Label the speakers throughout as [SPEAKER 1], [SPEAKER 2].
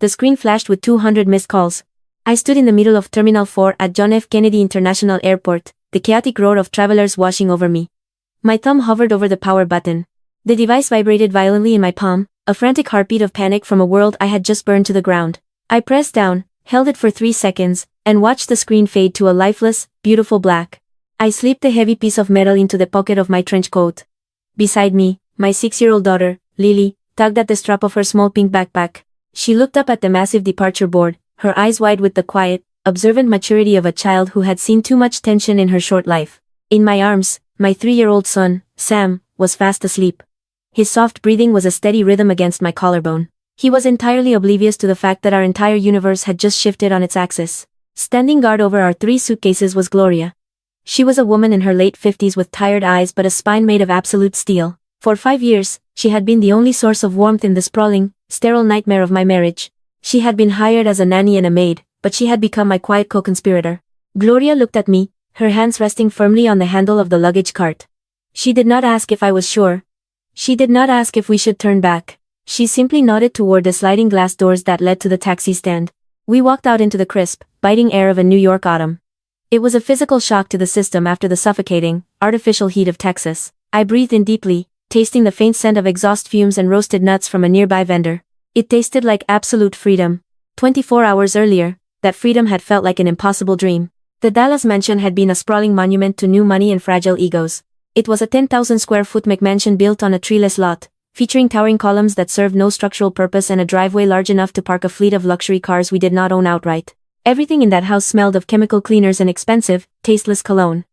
[SPEAKER 1] the screen flashed with 200 missed calls. I stood in the middle of Terminal 4 at John F. Kennedy International Airport, the chaotic roar of travelers washing over me. My thumb hovered over the power button. The device vibrated violently in my palm, a frantic heartbeat of panic from a world I had just burned to the ground. I pressed down, held it for 3 seconds, and watched the screen fade to a lifeless, beautiful black. I slipped a heavy piece of metal into the pocket of my trench coat. Beside me, my 6-year-old daughter, Lily, tugged at the strap of her small pink backpack. She looked up at the massive departure board, her eyes wide with the quiet, observant maturity of a child who had seen too much tension in her short life. In my arms, my 3-year-old son, Sam, was fast asleep. His soft breathing was a steady rhythm against my collarbone. He was entirely oblivious to the fact that our entire universe had just shifted on its axis. Standing guard over our 3 suitcases was Gloria. She was a woman in her late 50s with tired eyes but a spine made of absolute steel. For 5 years, she had been the only source of warmth in the sprawling, sterile nightmare of my marriage. She had been hired as a nanny and a maid, but she had become my quiet co-conspirator. Gloria looked at me, her hands resting firmly on the handle of the luggage cart. She did not ask if I was sure. She did not ask if we should turn back. She simply nodded toward the sliding glass doors that led to the taxi stand. We walked out into the crisp, biting air of a New York autumn. It was a physical shock to the system after the suffocating, artificial heat of Texas. I breathed in deeply, tasting the faint scent of exhaust fumes and roasted nuts from a nearby vendor. It tasted like absolute freedom. 24 hours earlier, that freedom had felt like an impossible dream. The Dallas mansion had been a sprawling monument to new money and fragile egos. It was a 10,000 square foot McMansion built on a treeless lot, featuring towering columns that served no structural purpose and a driveway large enough to park a fleet of luxury cars we did not own outright. Everything in that house smelled of chemical cleaners and expensive, tasteless cologne.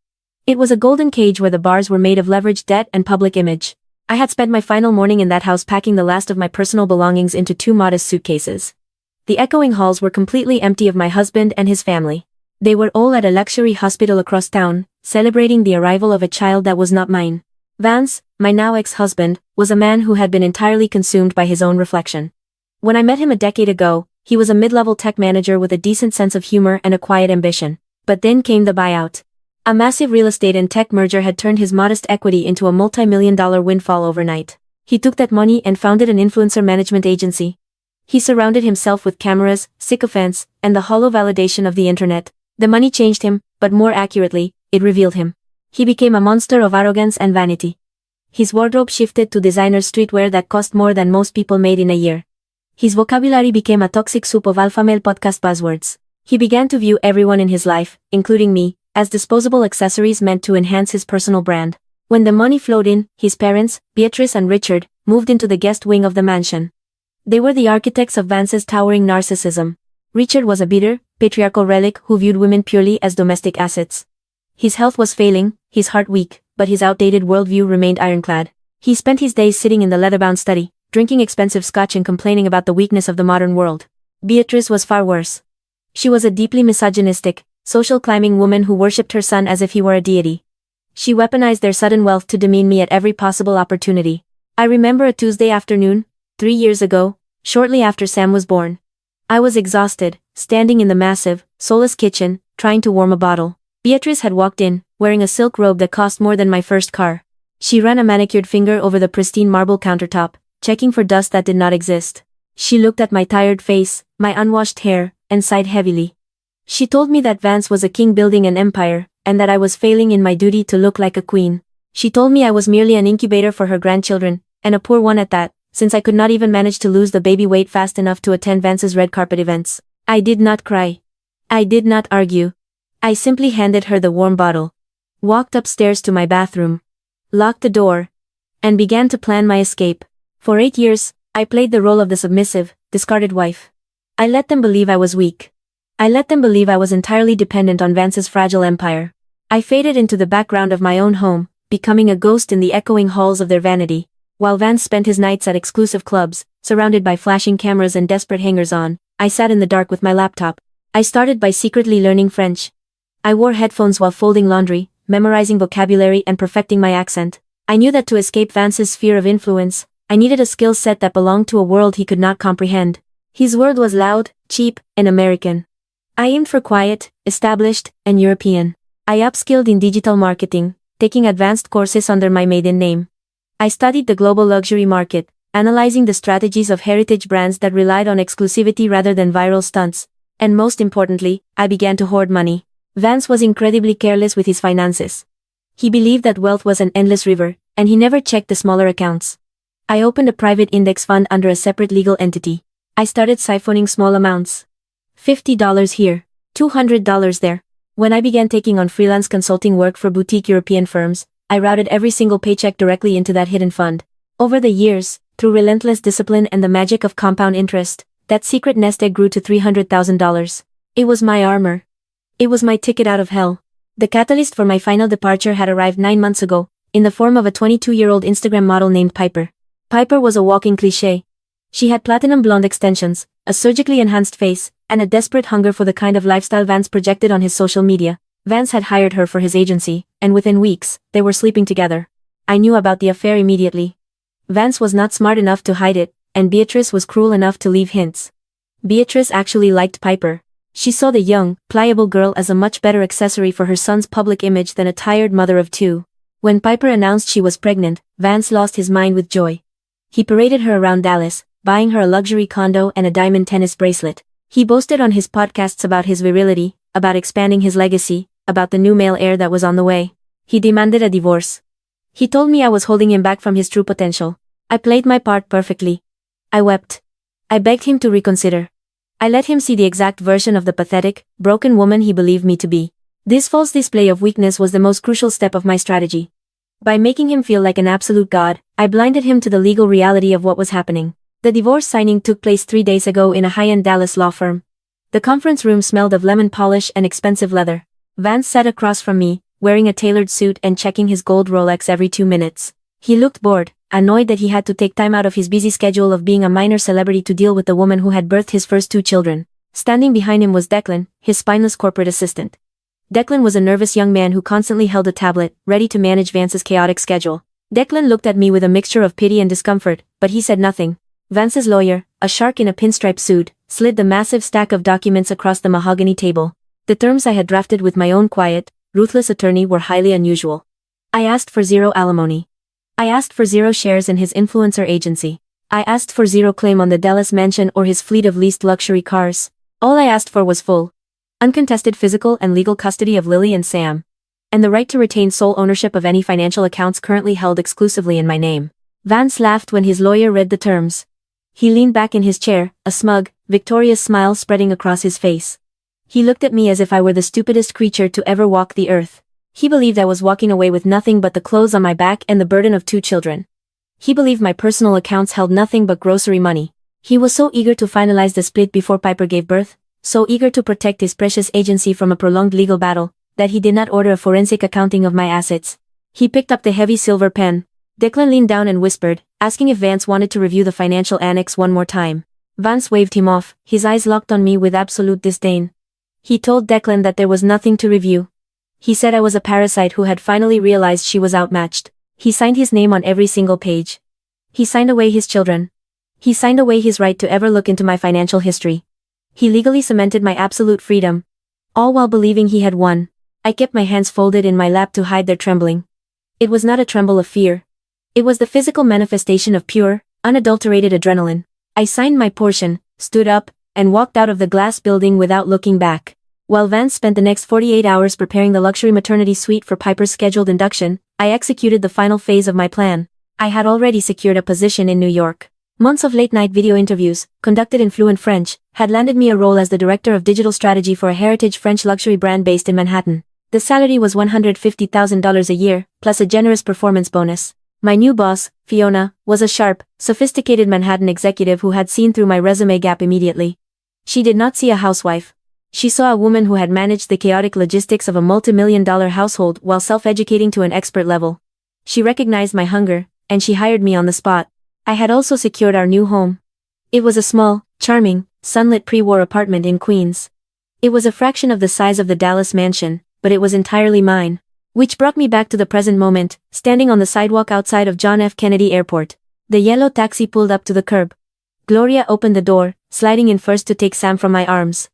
[SPEAKER 1] It was a golden cage where the bars were made of leveraged debt and public image. I had spent my final morning in that house packing the last of my personal belongings into 2 modest suitcases. The echoing halls were completely empty of my husband and his family. They were all at a luxury hospital across town, celebrating the arrival of a child that was not mine. Vance, my now ex-husband, was a man who had been entirely consumed by his own reflection. When I met him a decade ago, he was a mid-level tech manager with a decent sense of humor and a quiet ambition. But then came the buyout. A massive real estate and tech merger had turned his modest equity into a multi-million-dollar windfall overnight. He took that money and founded an influencer management agency. He surrounded himself with cameras, sycophants, and the hollow validation of the internet. The money changed him, but more accurately, it revealed him. He became a monster of arrogance and vanity. His wardrobe shifted to designer streetwear that cost more than most people made in a year. His vocabulary became a toxic soup of alpha male podcast buzzwords. He began to view everyone in his life, including me, as disposable accessories meant to enhance his personal brand. When the money flowed in, his parents, Beatrice and Richard, moved into the guest wing of the mansion. They were the architects of Vance's towering narcissism. Richard was a bitter, patriarchal relic who viewed women purely as domestic assets. His health was failing, his heart weak, but his outdated worldview remained ironclad. He spent his days sitting in the leather-bound study, drinking expensive scotch and complaining about the weakness of the modern world. Beatrice was far worse. She was a deeply misogynistic, social climbing woman who worshipped her son as if he were a deity. She weaponized their sudden wealth to demean me at every possible opportunity. I remember a Tuesday afternoon, 3 years ago, shortly after Sam was born. I was exhausted, standing in the massive, soulless kitchen, trying to warm a bottle. Beatrice had walked in, wearing a silk robe that cost more than my first car. She ran a manicured finger over the pristine marble countertop, checking for dust that did not exist. She looked at my tired face, my unwashed hair, and sighed heavily. She told me that Vance was a king building an empire, and that I was failing in my duty to look like a queen. She told me I was merely an incubator for her grandchildren, and a poor one at that, since I could not even manage to lose the baby weight fast enough to attend Vance's red carpet events. I did not cry. I did not argue. I simply handed her the warm bottle, walked upstairs to my bathroom, locked the door, and began to plan my escape. For 8 years, I played the role of the submissive, discarded wife. I let them believe I was weak. I let them believe I was entirely dependent on Vance's fragile empire. I faded into the background of my own home, becoming a ghost in the echoing halls of their vanity. While Vance spent his nights at exclusive clubs, surrounded by flashing cameras and desperate hangers-on, I sat in the dark with my laptop. I started by secretly learning French. I wore headphones while folding laundry, memorizing vocabulary and perfecting my accent. I knew that to escape Vance's sphere of influence, I needed a skill set that belonged to a world he could not comprehend. His world was loud, cheap, and American. I aimed for quiet, established, and European. I upskilled in digital marketing, taking advanced courses under my maiden name. I studied the global luxury market, analyzing the strategies of heritage brands that relied on exclusivity rather than viral stunts. And most importantly, I began to hoard money. Vance was incredibly careless with his finances. He believed that wealth was an endless river, and he never checked the smaller accounts. I opened a private index fund under a separate legal entity. I started siphoning small amounts. $50 here, $200 there. When I began taking on freelance consulting work for boutique European firms, I routed every single paycheck directly into that hidden fund. Over the years, through relentless discipline and the magic of compound interest, that secret nest egg grew to $300,000. It was my armor. It was my ticket out of hell. The catalyst for my final departure had arrived 9 months ago, in the form of a 22-year-old Instagram model named Piper. Piper was a walking cliché. She had platinum blonde extensions, a surgically enhanced face, and a desperate hunger for the kind of lifestyle Vance projected on his social media. Vance had hired her for his agency, and within weeks, they were sleeping together. I knew about the affair immediately. Vance was not smart enough to hide it, and Beatrice was cruel enough to leave hints. Beatrice actually liked Piper. She saw the young, pliable girl as a much better accessory for her son's public image than a tired mother of two. When Piper announced she was pregnant, Vance lost his mind with joy. He paraded her around Dallas, buying her a luxury condo and a diamond tennis bracelet. He boasted on his podcasts about his virility, about expanding his legacy, about the new male heir that was on the way. He demanded a divorce. He told me I was holding him back from his true potential. I played my part perfectly. I wept. I begged him to reconsider. I let him see the exact version of the pathetic, broken woman he believed me to be. This false display of weakness was the most crucial step of my strategy. By making him feel like an absolute god, I blinded him to the legal reality of what was happening. The divorce signing took place 3 days ago in a high-end Dallas law firm. The conference room smelled of lemon polish and expensive leather. Vance sat across from me, wearing a tailored suit and checking his gold Rolex every 2 minutes. He looked bored, annoyed that he had to take time out of his busy schedule of being a minor celebrity to deal with the woman who had birthed his first 2 children. Standing behind him was Declan, his spineless corporate assistant. Declan was a nervous young man who constantly held a tablet, ready to manage Vance's chaotic schedule. Declan looked at me with a mixture of pity and discomfort, but he said nothing. Vance's lawyer, a shark in a pinstripe suit, slid the massive stack of documents across the mahogany table. The terms I had drafted with my own quiet, ruthless attorney were highly unusual. I asked for 0 alimony. I asked for 0 shares in his influencer agency. I asked for 0 claim on the Dallas mansion or his fleet of leased luxury cars. All I asked for was full, uncontested physical and legal custody of Lily and Sam, and the right to retain sole ownership of any financial accounts currently held exclusively in my name. Vance laughed when his lawyer read the terms. He leaned back in his chair, a smug, victorious smile spreading across his face. He looked at me as if I were the stupidest creature to ever walk the earth. He believed I was walking away with nothing but the clothes on my back and the burden of 2 children. He believed my personal accounts held nothing but grocery money. He was so eager to finalize the split before Piper gave birth, so eager to protect his precious agency from a prolonged legal battle, that he did not order a forensic accounting of my assets. He picked up the heavy silver pen. Declan leaned down and whispered, asking if Vance wanted to review the financial annex one more time. Vance waved him off, his eyes locked on me with absolute disdain. He told Declan that there was nothing to review. He said I was a parasite who had finally realized she was outmatched. He signed his name on every single page. He signed away his children. He signed away his right to ever look into my financial history. He legally cemented my absolute freedom. All while believing he had won. I kept my hands folded in my lap to hide their trembling. It was not a tremble of fear. It was the physical manifestation of pure, unadulterated adrenaline. I signed my portion, stood up, and walked out of the glass building without looking back. While Vance spent the next 48 hours preparing the luxury maternity suite for Piper's scheduled induction, I executed the final phase of my plan. I had already secured a position in New York. Months of late-night video interviews, conducted in fluent French, had landed me a role as the director of digital strategy for a heritage French luxury brand based in Manhattan. The salary was $150,000 a year, plus a generous performance bonus. My new boss, Fiona, was a sharp, sophisticated Manhattan executive who had seen through my resume gap immediately. She did not see a housewife. She saw a woman who had managed the chaotic logistics of a multi-million-dollar household while self-educating to an expert level. She recognized my hunger, and she hired me on the spot. I had also secured our new home. It was a small, charming, sunlit pre-war apartment in Queens. It was a fraction of the size of the Dallas mansion, but it was entirely mine. Which brought me back to the present moment, standing on the sidewalk outside of John F. Kennedy Airport. The yellow taxi pulled up to the curb. Gloria opened the door, sliding in first to take Sam from my arms.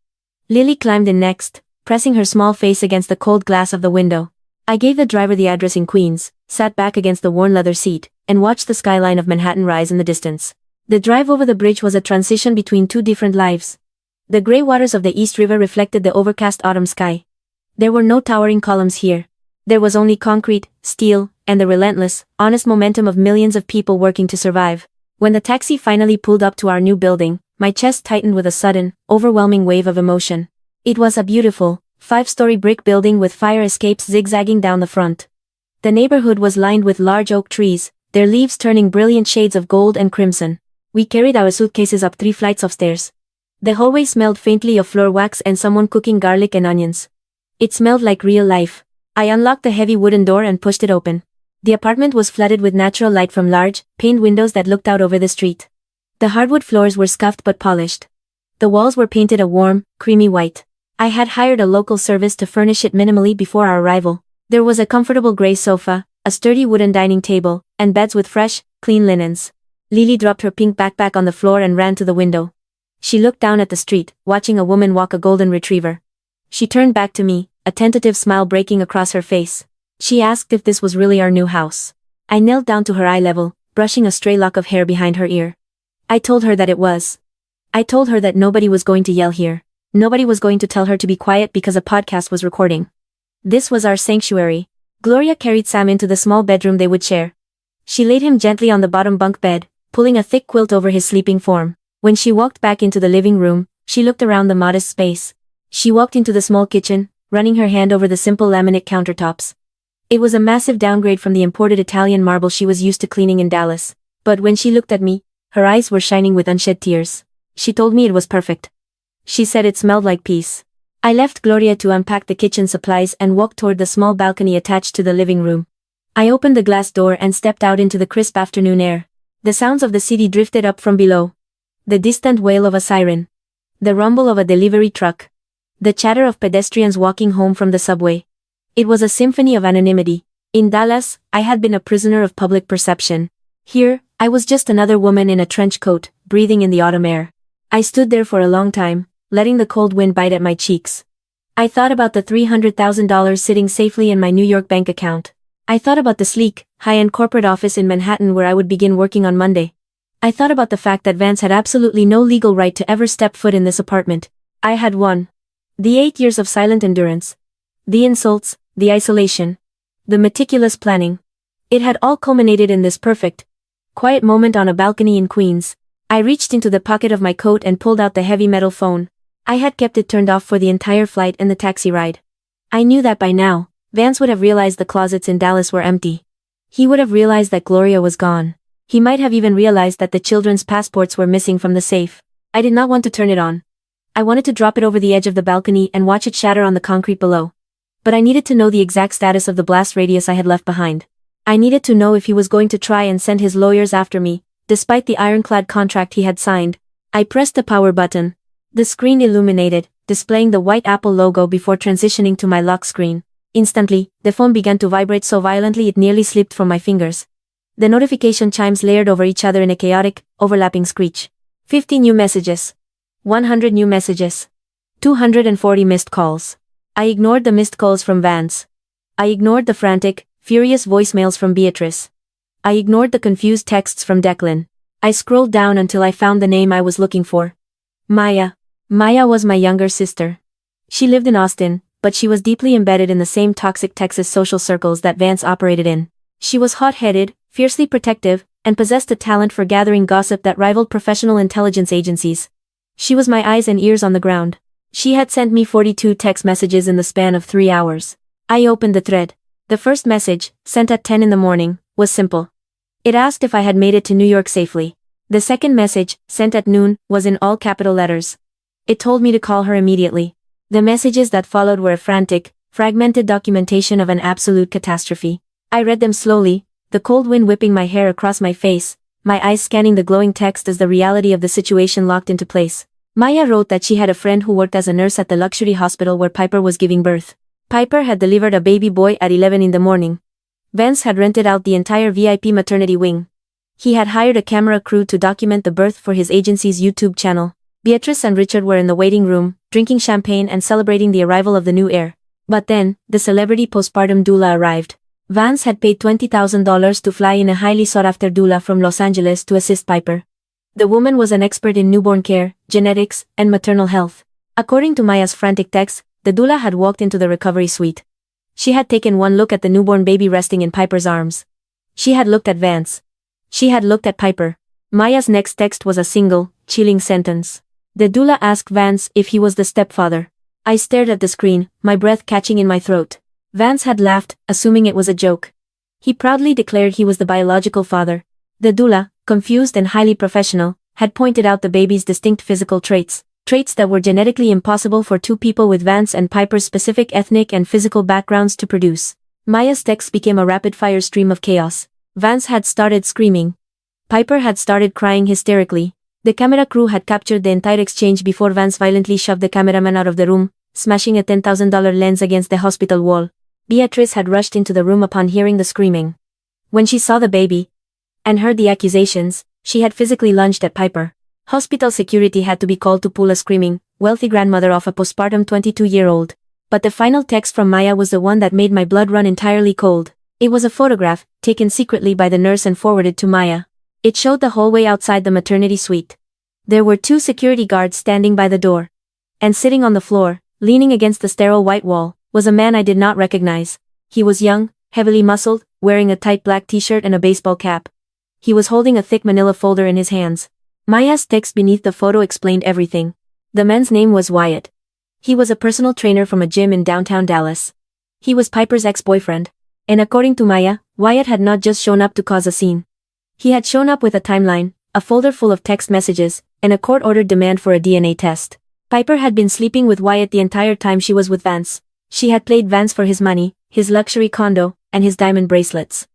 [SPEAKER 1] Lily climbed in next, pressing her small face against the cold glass of the window. I gave the driver the address in Queens, sat back against the worn leather seat, and watched the skyline of Manhattan rise in the distance. The drive over the bridge was a transition between two different lives. The gray waters of the East River reflected the overcast autumn sky. There were no towering columns here. There was only concrete, steel, and the relentless, honest momentum of millions of people working to survive. When the taxi finally pulled up to our new building, my chest tightened with a sudden, overwhelming wave of emotion. It was a beautiful, 5-story brick building with fire escapes zigzagging down the front. The neighborhood was lined with large oak trees, their leaves turning brilliant shades of gold and crimson. We carried our suitcases up 3 flights of stairs. The hallway smelled faintly of floor wax and someone cooking garlic and onions. It smelled like real life. I unlocked the heavy wooden door and pushed it open. The apartment was flooded with natural light from large, paned windows that looked out over the street. The hardwood floors were scuffed but polished. The walls were painted a warm, creamy white. I had hired a local service to furnish it minimally before our arrival. There was a comfortable gray sofa, a sturdy wooden dining table, and beds with fresh, clean linens. Lily dropped her pink backpack on the floor and ran to the window. She looked down at the street, watching a woman walk a golden retriever. She turned back to me, a tentative smile breaking across her face. She asked if this was really our new house. I knelt down to her eye level, brushing a stray lock of hair behind her ear. I told her that it was. I told her that nobody was going to yell here. Nobody was going to tell her to be quiet because a podcast was recording. This was our sanctuary. Gloria carried Sam into the small bedroom they would share. She laid him gently on the bottom bunk bed, pulling a thick quilt over his sleeping form. When she walked back into the living room, she looked around the modest space. She walked into the small kitchen, running her hand over the simple laminate countertops. It was a massive downgrade from the imported Italian marble she was used to cleaning in Dallas. But when she looked at me, her eyes were shining with unshed tears. She told me it was perfect. She said it smelled like peace. I left Gloria to unpack the kitchen supplies and walked toward the small balcony attached to the living room. I opened the glass door and stepped out into the crisp afternoon air. The sounds of the city drifted up from below. The distant wail of a siren. The rumble of a delivery truck. The chatter of pedestrians walking home from the subway. It was a symphony of anonymity. In Dallas, I had been a prisoner of public perception. Here, I was just another woman in a trench coat, breathing in the autumn air. I stood there for a long time, letting the cold wind bite at my cheeks. I thought about the $300,000 sitting safely in my New York bank account. I thought about the sleek, high-end corporate office in Manhattan where I would begin working on Monday. I thought about the fact that Vance had absolutely no legal right to ever step foot in this apartment. I had won. The 8 years of silent endurance. The insults, the isolation. The meticulous planning. It had all culminated in this perfect, quiet moment on a balcony in Queens. I reached into the pocket of my coat and pulled out the heavy metal phone. I had kept it turned off for the entire flight and the taxi ride. I knew that by now, Vance would have realized the closets in Dallas were empty. He would have realized that Gloria was gone. He might have even realized that the children's passports were missing from the safe. I did not want to turn it on. I wanted to drop it over the edge of the balcony and watch it shatter on the concrete below. But I needed to know the exact status of the blast radius I had left behind. I needed to know if he was going to try and send his lawyers after me, despite the ironclad contract he had signed. I pressed the power button. The screen illuminated, displaying the white Apple logo before transitioning to my lock screen. Instantly, the phone began to vibrate so violently it nearly slipped from my fingers. The notification chimes layered over each other in a chaotic, overlapping screech. 50 new messages. 100 new messages. 240 missed calls. I ignored the missed calls from Vance. I ignored the frantic, furious voicemails from Beatrice. I ignored the confused texts from Declan. I scrolled down until I found the name I was looking for. Maya. Maya was my younger sister. She lived in Austin, but she was deeply embedded in the same toxic Texas social circles that Vance operated in. She was hot-headed, fiercely protective, and possessed a talent for gathering gossip that rivaled professional intelligence agencies. She was my eyes and ears on the ground. She had sent me 42 text messages in the span of 3 hours. I opened the thread. The first message, sent at 10 in the morning, was simple. It asked if I had made it to New York safely. The second message, sent at noon, was in all capital letters. It told me to call her immediately. The messages that followed were a frantic, fragmented documentation of an absolute catastrophe. I read them slowly, the cold wind whipping my hair across my face, my eyes scanning the glowing text as the reality of the situation locked into place. Maya wrote that she had a friend who worked as a nurse at the luxury hospital where Piper was giving birth. Piper had delivered a baby boy at 11 in the morning. Vance had rented out the entire VIP maternity wing. He had hired a camera crew to document the birth for his agency's YouTube channel. Beatrice and Richard were in the waiting room, drinking champagne and celebrating the arrival of the new heir. But then, the celebrity postpartum doula arrived. Vance had paid $20,000 to fly in a highly sought-after doula from Los Angeles to assist Piper. The woman was an expert in newborn care, genetics, and maternal health. According to Maya's frantic text, the doula had walked into the recovery suite. She had taken one look at the newborn baby resting in Piper's arms. She had looked at Vance. She had looked at Piper. Maya's next text was a single, chilling sentence. The doula asked Vance if he was the stepfather. I stared at the screen, my breath catching in my throat. Vance had laughed, assuming it was a joke. He proudly declared he was the biological father. The doula, confused and highly professional, had pointed out the baby's distinct physical traits that were genetically impossible for two people with Vance and Piper's specific ethnic and physical backgrounds to produce. Maya's text became a rapid-fire stream of chaos. Vance had started screaming. Piper had started crying hysterically. The camera crew had captured the entire exchange before Vance violently shoved the cameraman out of the room, smashing a $10,000 lens against the hospital wall. Beatrice had rushed into the room upon hearing the screaming. When she saw the baby and heard the accusations, she had physically lunged at Piper. Hospital security had to be called to pull a screaming, wealthy grandmother off a postpartum 22-year-old. But the final text from Maya was the one that made my blood run entirely cold. It was a photograph, taken secretly by the nurse and forwarded to Maya. It showed the hallway outside the maternity suite. There were two security guards standing by the door. And sitting on the floor, leaning against the sterile white wall, was a man I did not recognize. He was young, heavily muscled, wearing a tight black t-shirt and a baseball cap. He was holding a thick manila folder in his hands. Maya's text beneath the photo explained everything. The man's name was Wyatt. He was a personal trainer from a gym in downtown Dallas. He was Piper's ex-boyfriend. And according to Maya, Wyatt had not just shown up to cause a scene. He had shown up with a timeline, a folder full of text messages, and a court-ordered demand for a DNA test. Piper had been sleeping with Wyatt the entire time she was with Vance. She had played Vance for his money, his luxury condo, and his diamond bracelets.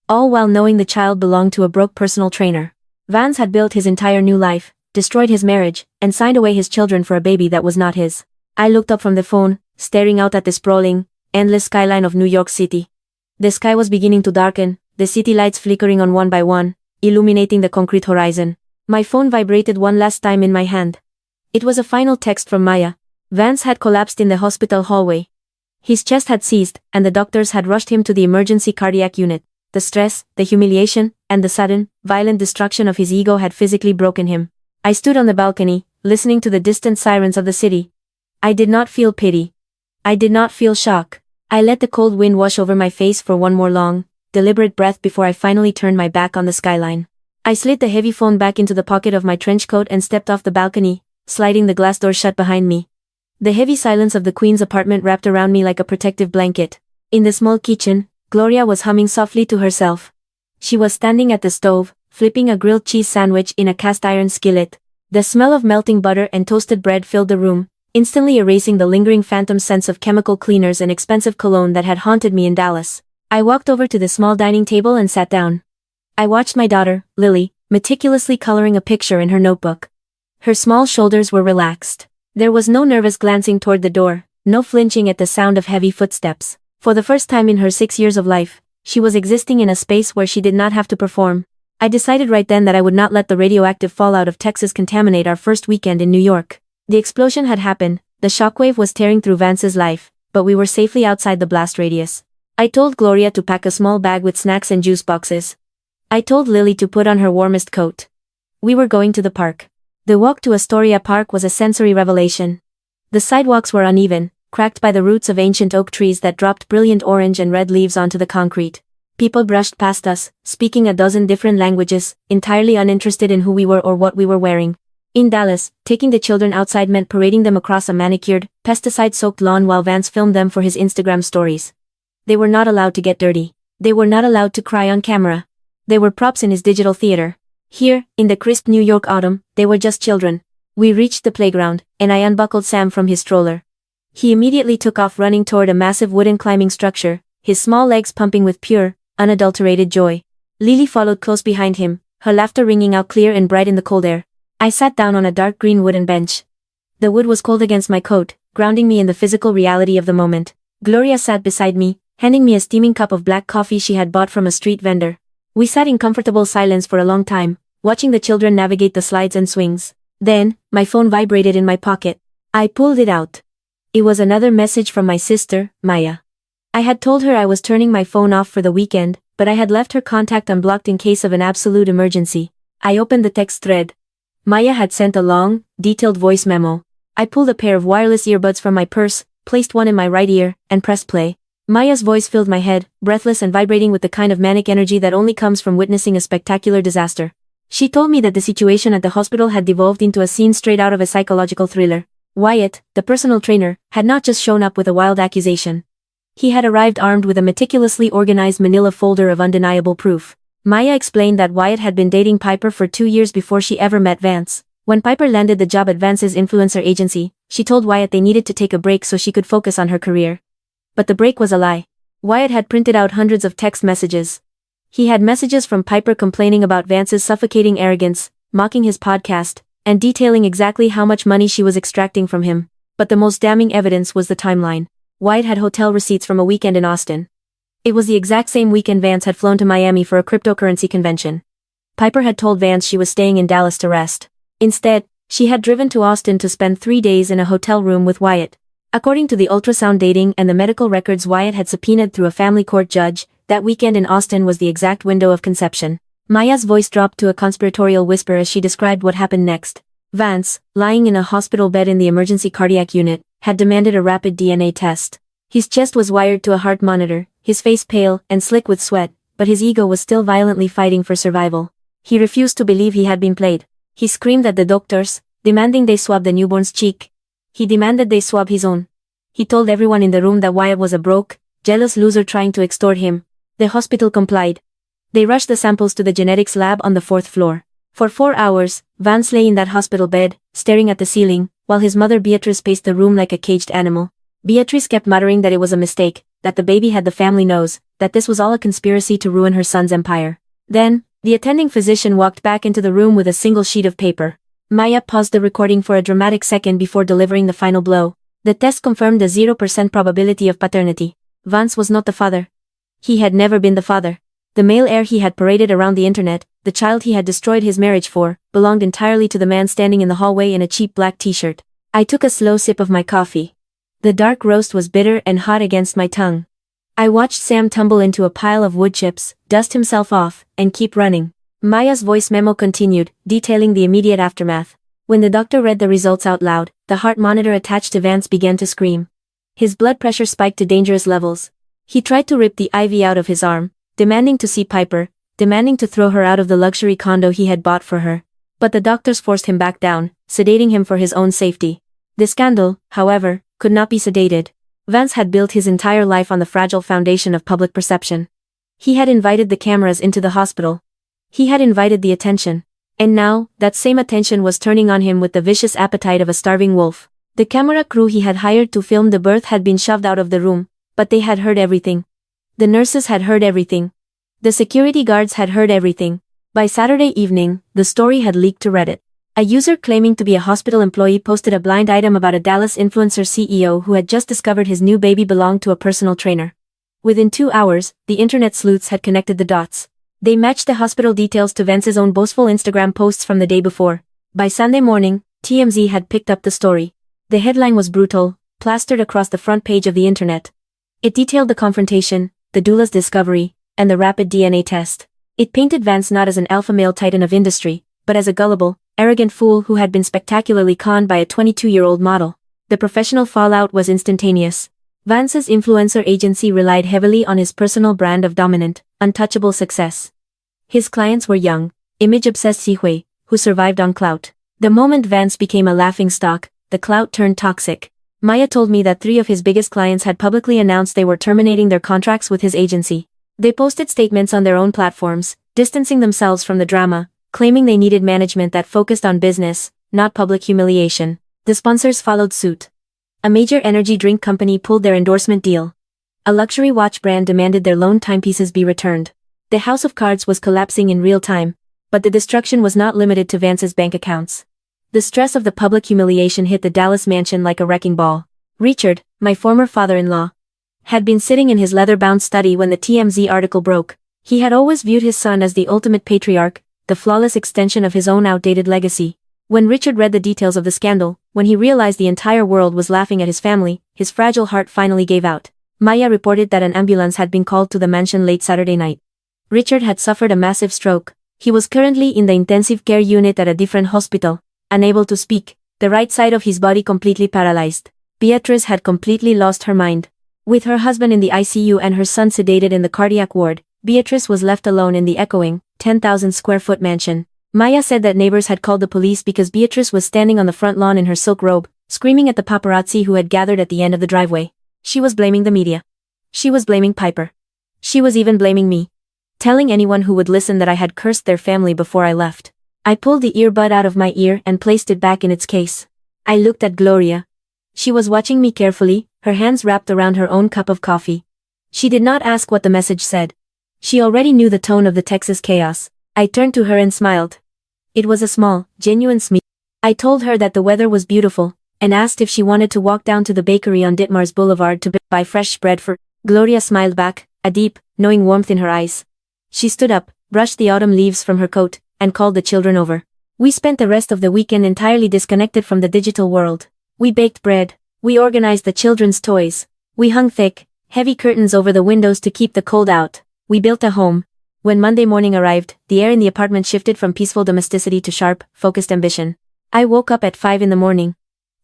[SPEAKER 1] All while knowing the child belonged to a broke personal trainer. Vance had built his entire new life, destroyed his marriage, and signed away his children for a baby that was not his. I looked up from the phone, staring out at the sprawling, endless skyline of New York City. The sky was beginning to darken, the city lights flickering on one by one, illuminating the concrete horizon. My phone vibrated one last time in my hand. It was a final text from Maya. Vance had collapsed in the hospital hallway. His chest had seized, and the doctors had rushed him to the emergency cardiac unit. The stress, the humiliation, and the sudden, violent destruction of his ego had physically broken him. I stood on the balcony, listening to the distant sirens of the city. I did not feel pity. I did not feel shock. I let the cold wind wash over my face for one more long, deliberate breath before I finally turned my back on the skyline. I slid the heavy phone back into the pocket of my trench coat and stepped off the balcony, sliding the glass door shut behind me. The heavy silence of the Queen's apartment wrapped around me like a protective blanket. In the small kitchen, Gloria was humming softly to herself. She was standing at the stove, flipping a grilled cheese sandwich in a cast-iron skillet. The smell of melting butter and toasted bread filled the room, instantly erasing the lingering phantom sense of chemical cleaners and expensive cologne that had haunted me in Dallas. I walked over to the small dining table and sat down. I watched my daughter, Lily, meticulously coloring a picture in her notebook. Her small shoulders were relaxed. There was no nervous glancing toward the door, no flinching at the sound of heavy footsteps. For the first time in her 6 years of life, she was existing in a space where she did not have to perform. I decided right then that I would not let the radioactive fallout of Texas contaminate our first weekend in New York. The explosion had happened, the shockwave was tearing through Vance's life, but we were safely outside the blast radius. I told Gloria to pack a small bag with snacks and juice boxes. I told Lily to put on her warmest coat. We were going to the park. The walk to Astoria Park was a sensory revelation. The sidewalks were uneven, cracked by the roots of ancient oak trees that dropped brilliant orange and red leaves onto the concrete. People brushed past us, speaking a dozen different languages, entirely uninterested in who we were or what we were wearing. In Dallas, taking the children outside meant parading them across a manicured, pesticide-soaked lawn while Vance filmed them for his Instagram stories. They were not allowed to get dirty. They were not allowed to cry on camera. They were props in his digital theater. Here, in the crisp New York autumn, they were just children. We reached the playground, and I unbuckled Sam from his stroller. He immediately took off running toward a massive wooden climbing structure, his small legs pumping with pure, unadulterated joy. Lily followed close behind him, her laughter ringing out clear and bright in the cold air. I sat down on a dark green wooden bench. The wood was cold against my coat, grounding me in the physical reality of the moment. Gloria sat beside me, handing me a steaming cup of black coffee she had bought from a street vendor. We sat in comfortable silence for a long time, watching the children navigate the slides and swings. Then, my phone vibrated in my pocket. I pulled it out. It was another message from my sister, Maya. I had told her I was turning my phone off for the weekend, but I had left her contact unblocked in case of an absolute emergency. I opened the text thread. Maya had sent a long, detailed voice memo. I pulled a pair of wireless earbuds from my purse, placed one in my right ear, and pressed play. Maya's voice filled my head, breathless and vibrating with the kind of manic energy that only comes from witnessing a spectacular disaster. She told me that the situation at the hospital had devolved into a scene straight out of a psychological thriller. Wyatt, the personal trainer, had not just shown up with a wild accusation. He had arrived armed with a meticulously organized manila folder of undeniable proof. Maya explained that Wyatt had been dating Piper for 2 years before she ever met Vance. When Piper landed the job at Vance's influencer agency, she told Wyatt they needed to take a break so she could focus on her career. But the break was a lie. Wyatt had printed out hundreds of text messages. He had messages from Piper complaining about Vance's suffocating arrogance, mocking his podcast, and detailing exactly how much money she was extracting from him. But the most damning evidence was the timeline. Wyatt had hotel receipts from a weekend in Austin. It was the exact same weekend Vance had flown to Miami for a cryptocurrency convention. Piper had told Vance she was staying in Dallas to rest. Instead, she had driven to Austin to spend 3 days in a hotel room with Wyatt. According to the ultrasound dating and the medical records Wyatt had subpoenaed through a family court judge, that weekend in Austin was the exact window of conception. Maya's voice dropped to a conspiratorial whisper as she described what happened next. Vance, lying in a hospital bed in the emergency cardiac unit, had demanded a rapid DNA test. His chest was wired to a heart monitor, his face pale and slick with sweat, but his ego was still violently fighting for survival. He refused to believe he had been played. He screamed at the doctors, demanding they swab the newborn's cheek. He demanded they swab his own. He told everyone in the room that Wyatt was a broke, jealous loser trying to extort him. The hospital complied. They rushed the samples to the genetics lab on the 4th floor. For 4 hours, Vance lay in that hospital bed, staring at the ceiling, while his mother Beatrice paced the room like a caged animal. Beatrice kept muttering that it was a mistake, that the baby had the family nose, that this was all a conspiracy to ruin her son's empire. Then, the attending physician walked back into the room with a single sheet of paper. Maya paused the recording for a dramatic second before delivering the final blow. The test confirmed the 0% probability of paternity. Vance was not the father. He had never been the father. The male heir he had paraded around the internet, the child he had destroyed his marriage for, belonged entirely to the man standing in the hallway in a cheap black t-shirt. I took a slow sip of my coffee. The dark roast was bitter and hot against my tongue. I watched Sam tumble into a pile of wood chips, dust himself off, and keep running. Maya's voice memo continued, detailing the immediate aftermath. When the doctor read the results out loud, the heart monitor attached to Vance began to scream. His blood pressure spiked to dangerous levels. He tried to rip the IV out of his arm, demanding to see Piper, demanding to throw her out of the luxury condo he had bought for her. But the doctors forced him back down, sedating him for his own safety. The scandal, however, could not be sedated. Vance had built his entire life on the fragile foundation of public perception. He had invited the cameras into the hospital. He had invited the attention. And now, that same attention was turning on him with the vicious appetite of a starving wolf. The camera crew he had hired to film the birth had been shoved out of the room, but they had heard everything. The nurses had heard everything. The security guards had heard everything. By Saturday evening, the story had leaked to Reddit. A user claiming to be a hospital employee posted a blind item about a Dallas influencer CEO who had just discovered his new baby belonged to a personal trainer. Within 2 hours, the internet sleuths had connected the dots. They matched the hospital details to Vance's own boastful Instagram posts from the day before. By Sunday morning, TMZ had picked up the story. The headline was brutal, plastered across the front page of the internet. It detailed the confrontation, the doula's discovery, and the rapid DNA test. It painted Vance not as an alpha male titan of industry, but as a gullible, arrogant fool who had been spectacularly conned by a 22-year-old model. The professional fallout was instantaneous. Vance's influencer agency relied heavily on his personal brand of dominant, untouchable success. His clients were young, image-obsessed Sihui, who survived on clout. The moment Vance became a laughingstock, the clout turned toxic. Maya told me that 3 of his biggest clients had publicly announced they were terminating their contracts with his agency. They posted statements on their own platforms, distancing themselves from the drama, claiming they needed management that focused on business, not public humiliation. The sponsors followed suit. A major energy drink company pulled their endorsement deal. A luxury watch brand demanded their loan timepieces be returned. The house of cards was collapsing in real time, but the destruction was not limited to Vance's bank accounts. The stress of the public humiliation hit the Dallas mansion like a wrecking ball. Richard, my former father-in-law, had been sitting in his leather-bound study when the TMZ article broke. He had always viewed his son as the ultimate patriarch, the flawless extension of his own outdated legacy. When Richard read the details of the scandal, when he realized the entire world was laughing at his family, his fragile heart finally gave out. Maya reported that an ambulance had been called to the mansion late Saturday night. Richard had suffered a massive stroke. He was currently in the intensive care unit at a different hospital, unable to speak, the right side of his body completely paralyzed. Beatrice had completely lost her mind. With her husband in the ICU and her son sedated in the cardiac ward, Beatrice was left alone in the echoing, 10,000 square foot mansion. Maya said that neighbors had called the police because Beatrice was standing on the front lawn in her silk robe, screaming at the paparazzi who had gathered at the end of the driveway. She was blaming the media. She was blaming Piper. She was even blaming me. Telling anyone who would listen that I had cursed their family before I left. I pulled the earbud out of my ear and placed it back in its case. I looked at Gloria. She was watching me carefully, her hands wrapped around her own cup of coffee. She did not ask what the message said. She already knew the tone of the Texas chaos. I turned to her and smiled. It was a small, genuine smile. I told her that the weather was beautiful, and asked if she wanted to walk down to the bakery on Ditmars Boulevard to buy fresh bread for. Gloria smiled back, a deep, knowing warmth in her eyes. She stood up, brushed the autumn leaves from her coat, and called the children over. We spent the rest of the weekend entirely disconnected from the digital world. We baked bread. We organized the children's toys. We hung thick, heavy curtains over the windows to keep the cold out. We built a home. When Monday morning arrived, the air in the apartment shifted from peaceful domesticity to sharp, focused ambition. I woke up at 5 in the morning.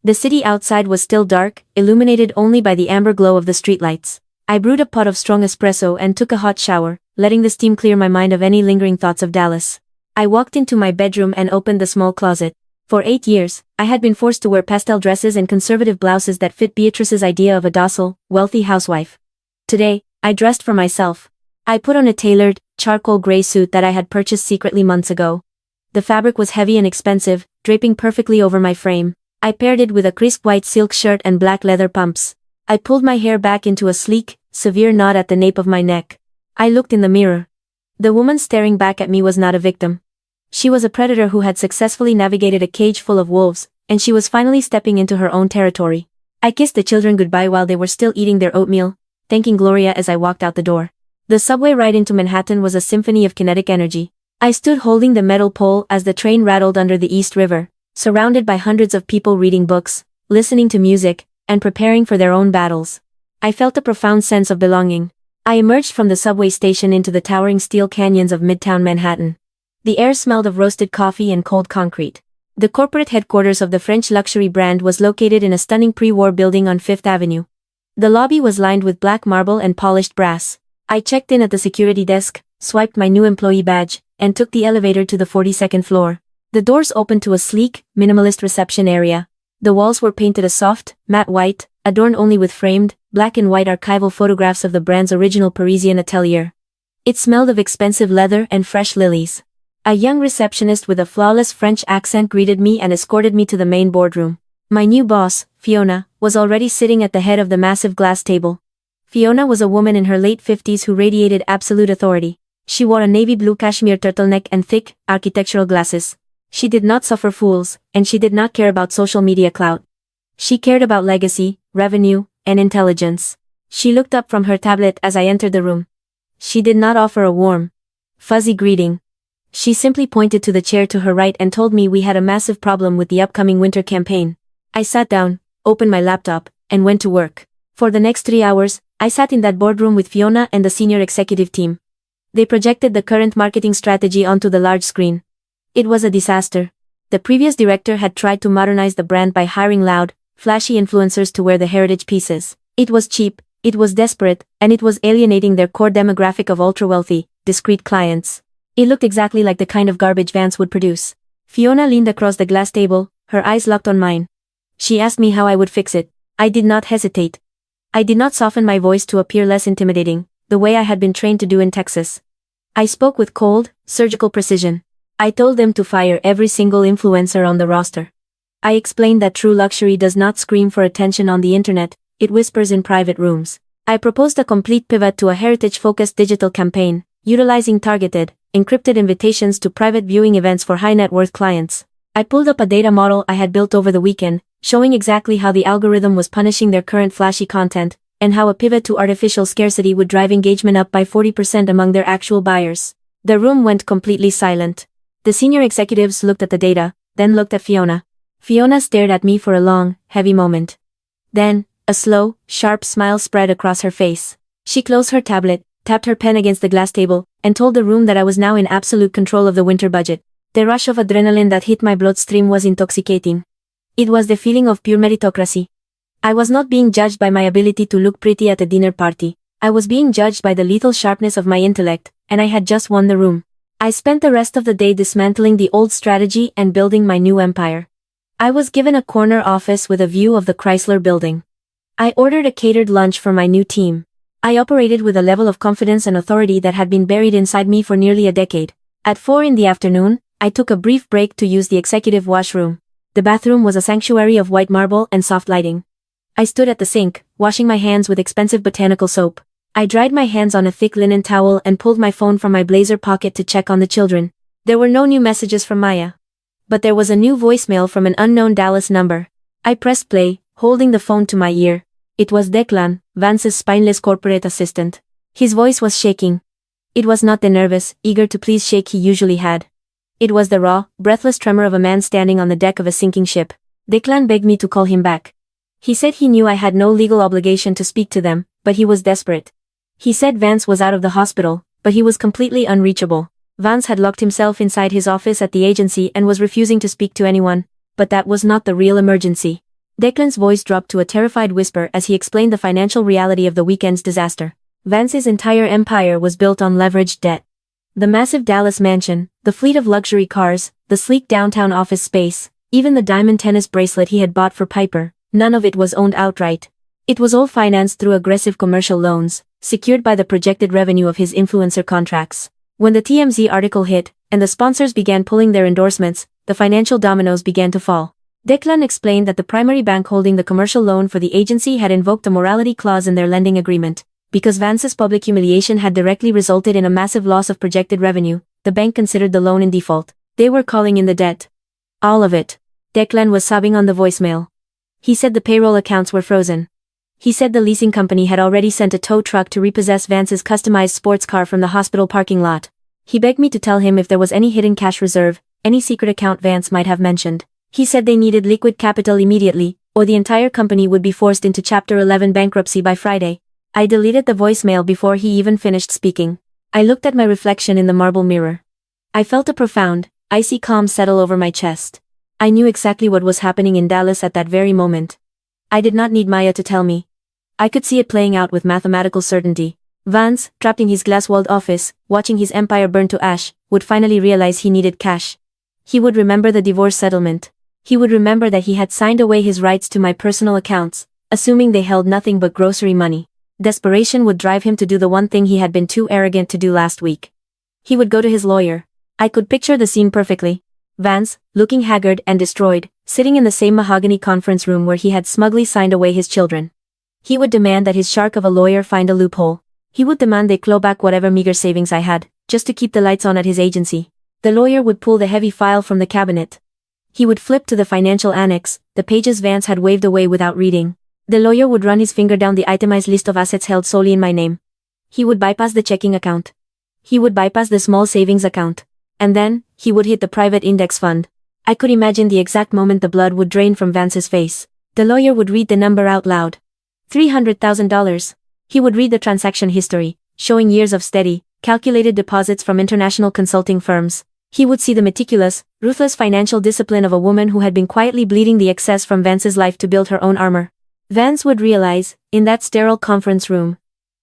[SPEAKER 1] The city outside was still dark, illuminated only by the amber glow of the streetlights. I brewed a pot of strong espresso and took a hot shower, letting the steam clear my mind of any lingering thoughts of Dallas. I walked into my bedroom and opened the small closet. For 8 years, I had been forced to wear pastel dresses and conservative blouses that fit Beatrice's idea of a docile, wealthy housewife. Today, I dressed for myself. I put on a tailored, charcoal gray suit that I had purchased secretly months ago. The fabric was heavy and expensive, draping perfectly over my frame. I paired it with a crisp white silk shirt and black leather pumps. I pulled my hair back into a sleek, severe knot at the nape of my neck. I looked in the mirror. The woman staring back at me was not a victim. She was a predator who had successfully navigated a cage full of wolves, and she was finally stepping into her own territory. I kissed the children goodbye while they were still eating their oatmeal, thanking Gloria as I walked out the door. The subway ride into Manhattan was a symphony of kinetic energy. I stood holding the metal pole as the train rattled under the East River, surrounded by hundreds of people reading books, listening to music, and preparing for their own battles. I felt a profound sense of belonging. I emerged from the subway station into the towering steel canyons of Midtown Manhattan. The air smelled of roasted coffee and cold concrete. The corporate headquarters of the French luxury brand was located in a stunning pre-war building on Fifth Avenue. The lobby was lined with black marble and polished brass. I checked in at the security desk, swiped my new employee badge, and took the elevator to the 42nd floor. The doors opened to a sleek, minimalist reception area. The walls were painted a soft, matte white, adorned only with framed, black and white archival photographs of the brand's original Parisian atelier. It smelled of expensive leather and fresh lilies. A young receptionist with a flawless French accent greeted me and escorted me to the main boardroom. My new boss, Fiona, was already sitting at the head of the massive glass table. Fiona was a woman in her late 50s who radiated absolute authority. She wore a navy blue cashmere turtleneck and thick, architectural glasses. She did not suffer fools, and she did not care about social media clout. She cared about legacy, revenue, and intelligence. She looked up from her tablet as I entered the room. She did not offer a warm, fuzzy greeting. She simply pointed to the chair to her right and told me we had a massive problem with the upcoming winter campaign. I sat down, opened my laptop, and went to work. For the next 3 hours, I sat in that boardroom with Fiona and the senior executive team. They projected the current marketing strategy onto the large screen. It was a disaster. The previous director had tried to modernize the brand by hiring loud, flashy influencers to wear the heritage pieces. It was cheap, it was desperate, and it was alienating their core demographic of ultra-wealthy, discreet clients. It looked exactly like the kind of garbage Vance would produce. Fiona leaned across the glass table, her eyes locked on mine. She asked me how I would fix it. I did not hesitate. I did not soften my voice to appear less intimidating, the way I had been trained to do in Texas. I spoke with cold, surgical precision. I told them to fire every single influencer on the roster. I explained that true luxury does not scream for attention on the internet, it whispers in private rooms. I proposed a complete pivot to a heritage-focused digital campaign, utilizing targeted, encrypted invitations to private viewing events for high-net-worth clients. I pulled up a data model I had built over the weekend, showing exactly how the algorithm was punishing their current flashy content, and how a pivot to artificial scarcity would drive engagement up by 40% among their actual buyers. The room went completely silent. The senior executives looked at the data, then looked at Fiona. Fiona stared at me for a long, heavy moment. Then, A slow, sharp smile spread across her face. She closed her tablet, tapped her pen against the glass table, and told the room that I was now in absolute control of the winter budget. The rush of adrenaline that hit my bloodstream was intoxicating. It was the feeling of pure meritocracy. I was not being judged by my ability to look pretty at a dinner party. I was being judged by the lethal sharpness of my intellect, and I had just won the room. I spent the rest of the day dismantling the old strategy and building my new empire. I was given a corner office with a view of the Chrysler building. I ordered a catered lunch for my new team. I operated with a level of confidence and authority that had been buried inside me for nearly a decade. At 4 in the afternoon, I took a brief break to use the executive washroom. The bathroom was a sanctuary of white marble and soft lighting. I stood at the sink, washing my hands with expensive botanical soap. I dried my hands on a thick linen towel and pulled my phone from my blazer pocket to check on the children. There were no new messages from Maya. But there was a new voicemail from an unknown Dallas number. I pressed play, holding the phone to my ear. It was Declan, Vance's spineless corporate assistant. His voice was shaking. It was not the nervous, eager to please shake he usually had. It was the raw, breathless tremor of a man standing on the deck of a sinking ship. Declan begged me to call him back. He said he knew I had no legal obligation to speak to them, but he was desperate. He said Vance was out of the hospital, but he was completely unreachable. Vance had locked himself inside his office at the agency and was refusing to speak to anyone, but that was not the real emergency. Declan's voice dropped to a terrified whisper as he explained the financial reality of the weekend's disaster. Vance's entire empire was built on leveraged debt. The massive Dallas mansion, the fleet of luxury cars, the sleek downtown office space, even the diamond tennis bracelet he had bought for Piper, none of it was owned outright. It was all financed through aggressive commercial loans, secured by the projected revenue of his influencer contracts. When the TMZ article hit, and the sponsors began pulling their endorsements, the financial dominoes began to fall. Declan explained that the primary bank holding the commercial loan for the agency had invoked a morality clause in their lending agreement. Because Vance's public humiliation had directly resulted in a massive loss of projected revenue, the bank considered the loan in default. They were calling in the debt. All of it. Declan was sobbing on the voicemail. He said the payroll accounts were frozen. He said the leasing company had already sent a tow truck to repossess Vance's customized sports car from the hospital parking lot. He begged me to tell him if there was any hidden cash reserve, any secret account Vance might have mentioned. He said they needed liquid capital immediately, or the entire company would be forced into Chapter 11 bankruptcy by Friday. I deleted the voicemail before he even finished speaking. I looked at my reflection in the marble mirror. I felt a profound, icy calm settle over my chest. I knew exactly what was happening in Dallas at that very moment. I did not need Maya to tell me. I could see it playing out with mathematical certainty. Vance, trapped in his glass-walled office, watching his empire burn to ash, would finally realize he needed cash. He would remember the divorce settlement. He would remember that he had signed away his rights to my personal accounts, assuming they held nothing but grocery money. Desperation would drive him to do the one thing he had been too arrogant to do last week. He would go to his lawyer. I could picture the scene perfectly. Vance, looking haggard and destroyed, sitting in the same mahogany conference room where he had smugly signed away his children. He would demand that his shark of a lawyer find a loophole. He would demand they claw back whatever meager savings I had, just to keep the lights on at his agency. The lawyer would pull the heavy file from the cabinet. He would flip to the financial annex, the pages Vance had waved away without reading. The lawyer would run his finger down the itemized list of assets held solely in my name. He would bypass the checking account. He would bypass the small savings account. And then, he would hit the private index fund. I could imagine the exact moment the blood would drain from Vance's face. The lawyer would read the number out loud. $300,000. He would read the transaction history, showing years of steady, calculated deposits from international consulting firms. He would see the meticulous, ruthless financial discipline of a woman who had been quietly bleeding the excess from Vance's life to build her own armor. Vance would realize, in that sterile conference room,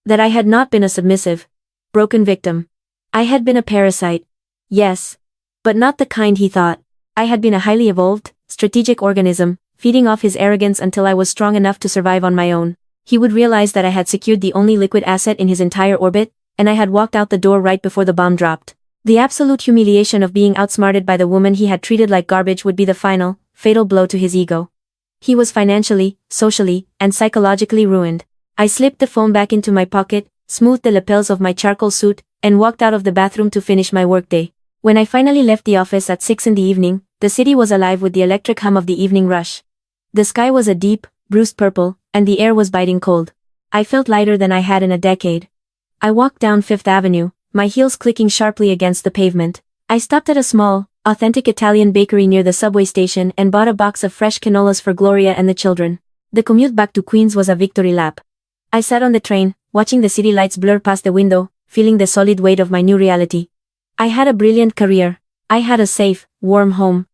[SPEAKER 1] that I had not been a submissive, broken victim. I had been a parasite. Yes. But not the kind he thought. I had been a highly evolved, strategic organism, feeding off his arrogance until I was strong enough to survive on my own. He would realize that I had secured the only liquid asset in his entire orbit, and I had walked out the door right before the bomb dropped. The absolute humiliation of being outsmarted by the woman he had treated like garbage would be the final, fatal blow to his ego. He was financially, socially, and psychologically ruined. I slipped the phone back into my pocket, smoothed the lapels of my charcoal suit, and walked out of the bathroom to finish my workday. When I finally left the office at 6 in the evening, the city was alive with the electric hum of the evening rush. The sky was a deep, bruised purple, and the air was biting cold. I felt lighter than I had in a decade. I walked down Fifth Avenue, my heels clicking sharply against the pavement. I stopped at a small, authentic Italian bakery near the subway station and bought a box of fresh canolas for Gloria and the children. The commute back to Queens was a victory lap. I sat on the train, watching the city lights blur past the window, feeling the solid weight of my new reality. I had a brilliant career. I had a safe, warm home.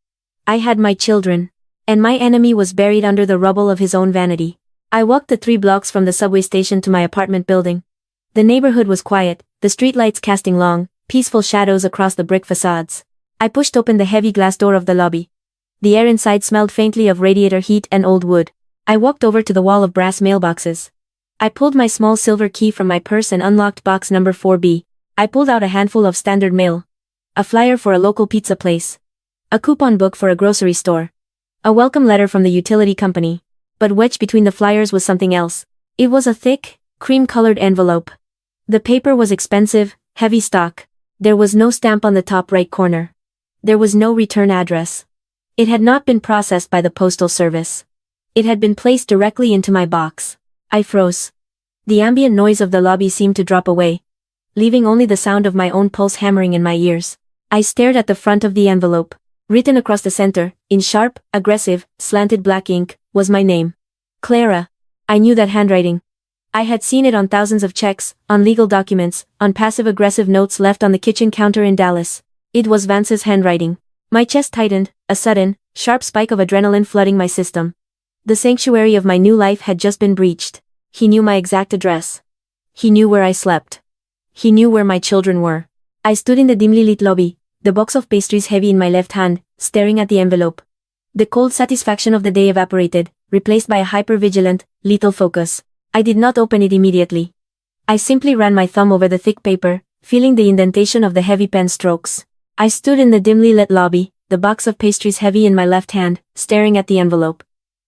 [SPEAKER 1] I had my children. And my enemy was buried under the rubble of his own vanity. I walked the 3 blocks from the subway station to my apartment building. The neighborhood was quiet, the streetlights casting long, peaceful shadows across the brick facades. I pushed open the heavy glass door of the lobby. The air inside smelled faintly of radiator heat and old wood. I walked over to the wall of brass mailboxes. I pulled my small silver key from my purse and unlocked box number 4B. I pulled out a handful of standard mail. A flyer for a local pizza place. A coupon book for a grocery store. A welcome letter from the utility company. But wedged between the flyers was something else. It was a thick, cream-colored envelope. The paper was expensive, heavy stock. There was no stamp on the top right corner. There was no return address. It had not been processed by the postal service. It had been placed directly into my box. I froze. The ambient noise of the lobby seemed to drop away, leaving only the sound of my own pulse hammering in my ears. I stared at the front of the envelope. Written across the center, in sharp, aggressive, slanted black ink, was my name. Clara. I knew that handwriting. I had seen it on thousands of checks, on legal documents, on passive-aggressive notes left on the kitchen counter in Dallas. It was Vance's handwriting. My chest tightened, a sudden, sharp spike of adrenaline flooding my system. The sanctuary of my new life had just been breached. He knew my exact address. He knew where I slept. He knew where my children were. I stood in the dimly lit lobby, the box of pastries heavy in my left hand, staring at the envelope. The cold satisfaction of the day evaporated, replaced by a hyper-vigilant, lethal focus. I did not open it immediately. I simply ran my thumb over the thick paper, feeling the indentation of the heavy pen strokes. I stood in the dimly lit lobby, the box of pastries heavy in my left hand, staring at the envelope.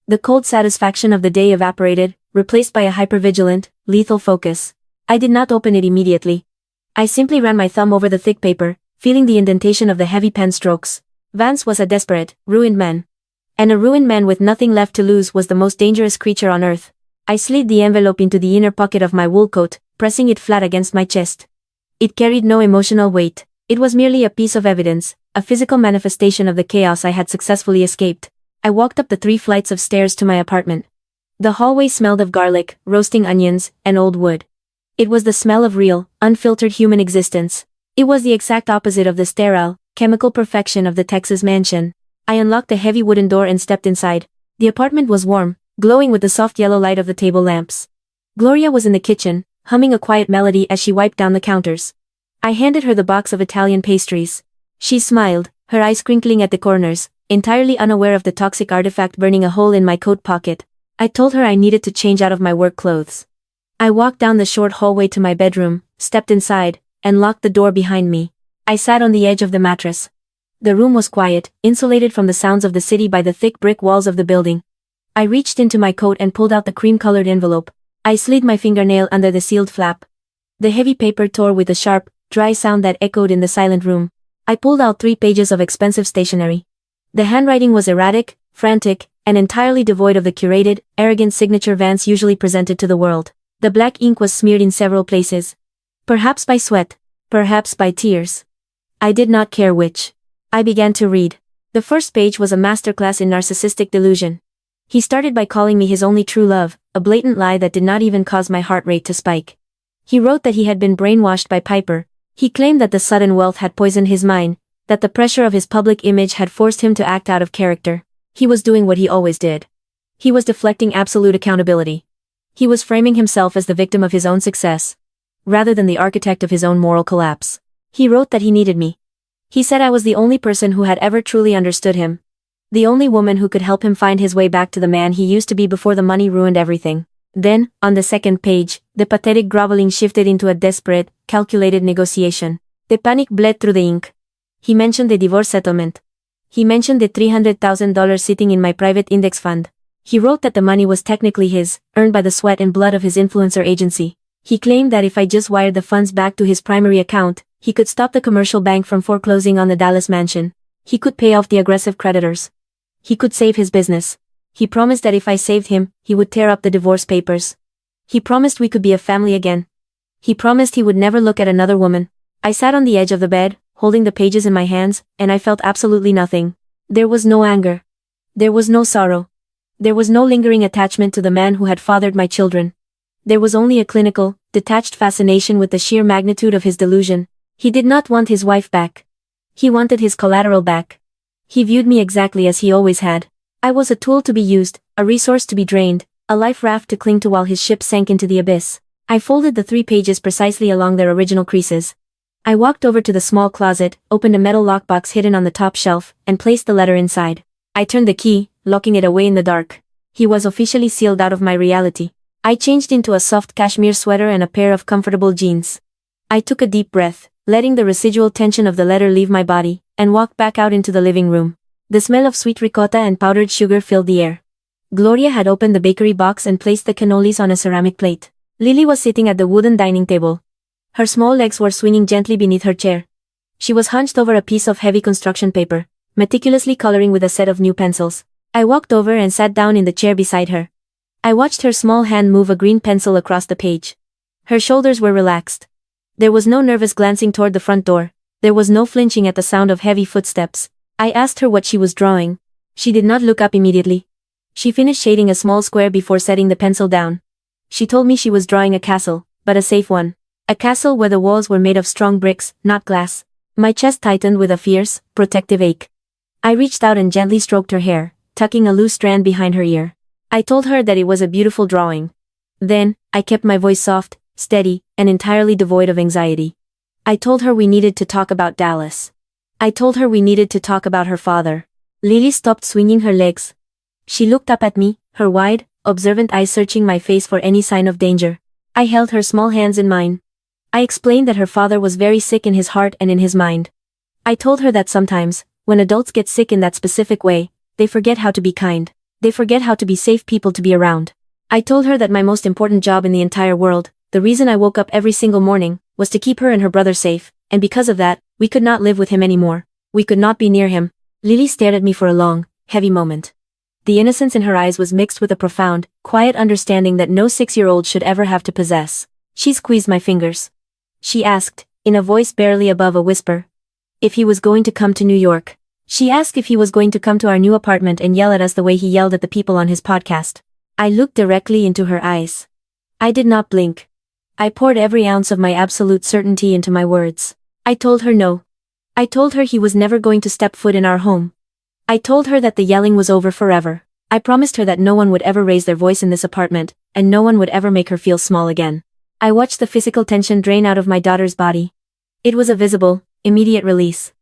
[SPEAKER 1] The cold satisfaction of the day evaporated, replaced by a hyper-vigilant, lethal focus. I did not open it immediately. I simply ran my thumb over the thick paper, feeling the indentation of the heavy pen strokes. Vance was a desperate, ruined man. And a ruined man with nothing left to lose was the most dangerous creature on earth. I slid the envelope into the inner pocket of my wool coat, pressing it flat against my chest. It carried no emotional weight. It was merely a piece of evidence, a physical manifestation of the chaos I had successfully escaped. I walked up the 3 flights of stairs to my apartment. The hallway smelled of garlic, roasting onions, and old wood. It was the smell of real, unfiltered human existence. It was the exact opposite of the sterile, chemical perfection of the Texas mansion. I unlocked the heavy wooden door and stepped inside. The apartment was warm, glowing with the soft yellow light of the table lamps. Gloria was in the kitchen, humming a quiet melody as she wiped down the counters. I handed her the box of Italian pastries. She smiled, her eyes crinkling at the corners, entirely unaware of the toxic artifact burning a hole in my coat pocket. I told her I needed to change out of my work clothes. I walked down the short hallway to my bedroom, stepped inside, and locked the door behind me. I sat on the edge of the mattress. The room was quiet, insulated from the sounds of the city by the thick brick walls of the building. I reached into my coat and pulled out the cream-colored envelope. I slid my fingernail under the sealed flap. The heavy paper tore with a sharp, dry sound that echoed in the silent room. I pulled out 3 pages of expensive stationery. The handwriting was erratic, frantic, and entirely devoid of the curated, arrogant signature Vance usually presented to the world. The black ink was smeared in several places. Perhaps by sweat, perhaps by tears. I did not care which. I began to read. The first page was a masterclass in narcissistic delusion. He started by calling me his only true love, a blatant lie that did not even cause my heart rate to spike. He wrote that he had been brainwashed by Piper. He claimed that the sudden wealth had poisoned his mind, that the pressure of his public image had forced him to act out of character. He was doing what he always did. He was deflecting absolute accountability. He was framing himself as the victim of his own success, rather than the architect of his own moral collapse. He wrote that he needed me. He said I was the only person who had ever truly understood him. The only woman who could help him find his way back to the man he used to be before the money ruined everything. Then, on the second page, the pathetic groveling shifted into a desperate, calculated negotiation. The panic bled through the ink. He mentioned the divorce settlement. He mentioned the $300,000 sitting in my private index fund. He wrote that the money was technically his, earned by the sweat and blood of his influencer agency. He claimed that if I just wired the funds back to his primary account, he could stop the commercial bank from foreclosing on the Dallas mansion. He could pay off the aggressive creditors. He could save his business. He promised that if I saved him, he would tear up the divorce papers. He promised we could be a family again. He promised he would never look at another woman. I sat on the edge of the bed, holding the pages in my hands, and I felt absolutely nothing. There was no anger. There was no sorrow. There was no lingering attachment to the man who had fathered my children. There was only a clinical, detached fascination with the sheer magnitude of his delusion. He did not want his wife back. He wanted his collateral back. He viewed me exactly as he always had. I was a tool to be used, a resource to be drained, a life raft to cling to while his ship sank into the abyss. I folded the 3 pages precisely along their original creases. I walked over to the small closet, opened a metal lockbox hidden on the top shelf, and placed the letter inside. I turned the key, locking it away in the dark. He was officially sealed out of my reality. I changed into a soft cashmere sweater and a pair of comfortable jeans. I took a deep breath, letting the residual tension of the letter leave my body, and walked back out into the living room. The smell of sweet ricotta and powdered sugar filled the air. Gloria had opened the bakery box and placed the cannolis on a ceramic plate. Lily was sitting at the wooden dining table. Her small legs were swinging gently beneath her chair. She was hunched over a piece of heavy construction paper, meticulously coloring with a set of new pencils. I walked over and sat down in the chair beside her. I watched her small hand move a green pencil across the page. Her shoulders were relaxed. There was no nervous glancing toward the front door. There was no flinching at the sound of heavy footsteps. I asked her what she was drawing. She did not look up immediately. She finished shading a small square before setting the pencil down. She told me she was drawing a castle, but a safe one. A castle where the walls were made of strong bricks, not glass. My chest tightened with a fierce, protective ache. I reached out and gently stroked her hair, tucking a loose strand behind her ear. I told her that it was a beautiful drawing. Then, I kept my voice soft, steady, and entirely devoid of anxiety. I told her we needed to talk about Dallas. I told her we needed to talk about her father. Lily stopped swinging her legs. She looked up at me, her wide, observant eyes searching my face for any sign of danger. I held her small hands in mine. I explained that her father was very sick in his heart and in his mind. I told her that sometimes, when adults get sick in that specific way, they forget how to be kind. They forget how to be safe people to be around. I told her that my most important job in the entire world, the reason I woke up every single morning, was to keep her and her brother safe, and because of that, we could not live with him anymore. We could not be near him. Lily stared at me for a long, heavy moment. The innocence in her eyes was mixed with a profound, quiet understanding that no 6-year-old should ever have to possess. She squeezed my fingers. She asked, in a voice barely above a whisper, if he was going to come to New York. She asked if he was going to come to our new apartment and yell at us the way he yelled at the people on his podcast. I looked directly into her eyes. I did not blink. I poured every ounce of my absolute certainty into my words. I told her no. I told her he was never going to step foot in our home. I told her that the yelling was over forever. I promised her that no one would ever raise their voice in this apartment, and no one would ever make her feel small again. I watched the physical tension drain out of my daughter's body. It was a visible, immediate release.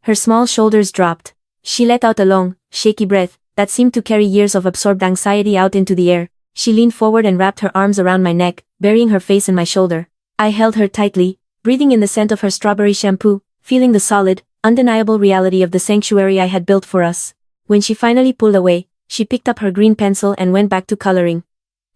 [SPEAKER 1] Her small shoulders dropped. She let out a long, shaky breath that seemed to carry years of absorbed anxiety out into the air. She leaned forward and wrapped her arms around my neck, burying her face in my shoulder. I held her tightly, breathing in the scent of her strawberry shampoo, feeling the solid, undeniable reality of the sanctuary I had built for us. When she finally pulled away, she picked up her green pencil and went back to coloring.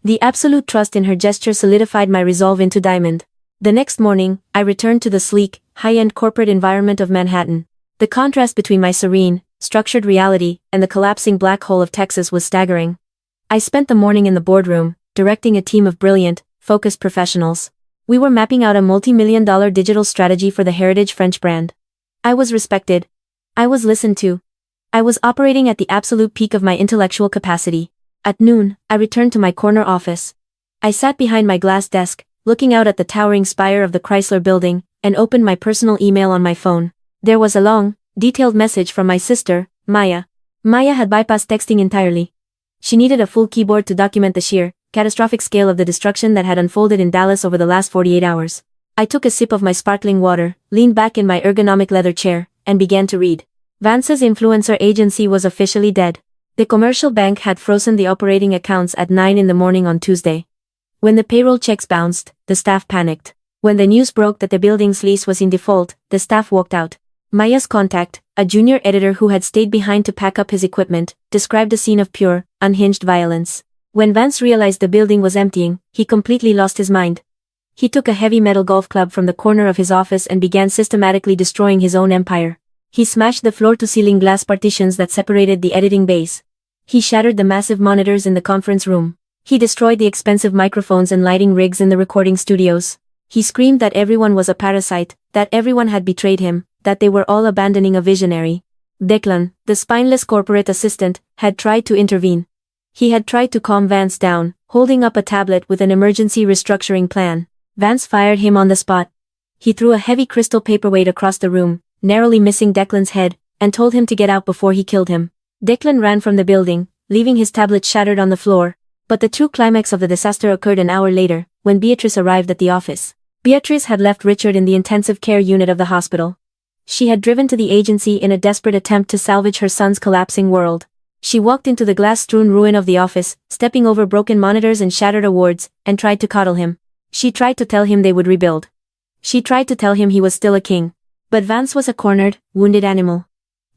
[SPEAKER 1] The absolute trust in her gesture solidified my resolve into diamond. The next morning, I returned to the sleek, high-end corporate environment of Manhattan. The contrast between my serene, structured reality and the collapsing black hole of Texas was staggering. I spent the morning in the boardroom, directing a team of brilliant, focused professionals. We were mapping out a multi-million-dollar digital strategy for the heritage French brand. I was respected. I was listened to. I was operating at the absolute peak of my intellectual capacity. At noon, I returned to my corner office. I sat behind my glass desk, looking out at the towering spire of the Chrysler Building, and opened my personal email on my phone. There was a long, detailed message from my sister, Maya. Maya had bypassed texting entirely. She needed a full keyboard to document the sheer, catastrophic scale of the destruction that had unfolded in Dallas over the last 48 hours. I took a sip of my sparkling water, leaned back in my ergonomic leather chair, and began to read. Vance's influencer agency was officially dead. The commercial bank had frozen the operating accounts at 9 in the morning on Tuesday. When the payroll checks bounced, the staff panicked. When the news broke that the building's lease was in default, the staff walked out. Maya's contact, a junior editor who had stayed behind to pack up his equipment, described a scene of pure, unhinged violence. When Vance realized the building was emptying, he completely lost his mind. He took a heavy metal golf club from the corner of his office and began systematically destroying his own empire. He smashed the floor-to-ceiling glass partitions that separated the editing bays. He shattered the massive monitors in the conference room. He destroyed the expensive microphones and lighting rigs in the recording studios. He screamed that everyone was a parasite, that everyone had betrayed him, that they were all abandoning a visionary. Declan, the spineless corporate assistant, had tried to intervene. He had tried to calm Vance down, holding up a tablet with an emergency restructuring plan. Vance fired him on the spot. He threw a heavy crystal paperweight across the room, narrowly missing Declan's head, and told him to get out before he killed him. Declan ran from the building, leaving his tablet shattered on the floor. But the true climax of the disaster occurred an hour later, when Beatrice arrived at the office. Beatrice had left Richard in the intensive care unit of the hospital. She had driven to the agency in a desperate attempt to salvage her son's collapsing world. She walked into the glass-strewn ruin of the office, stepping over broken monitors and shattered awards, and tried to coddle him. She tried to tell him they would rebuild. She tried to tell him he was still a king. But Vance was a cornered, wounded animal.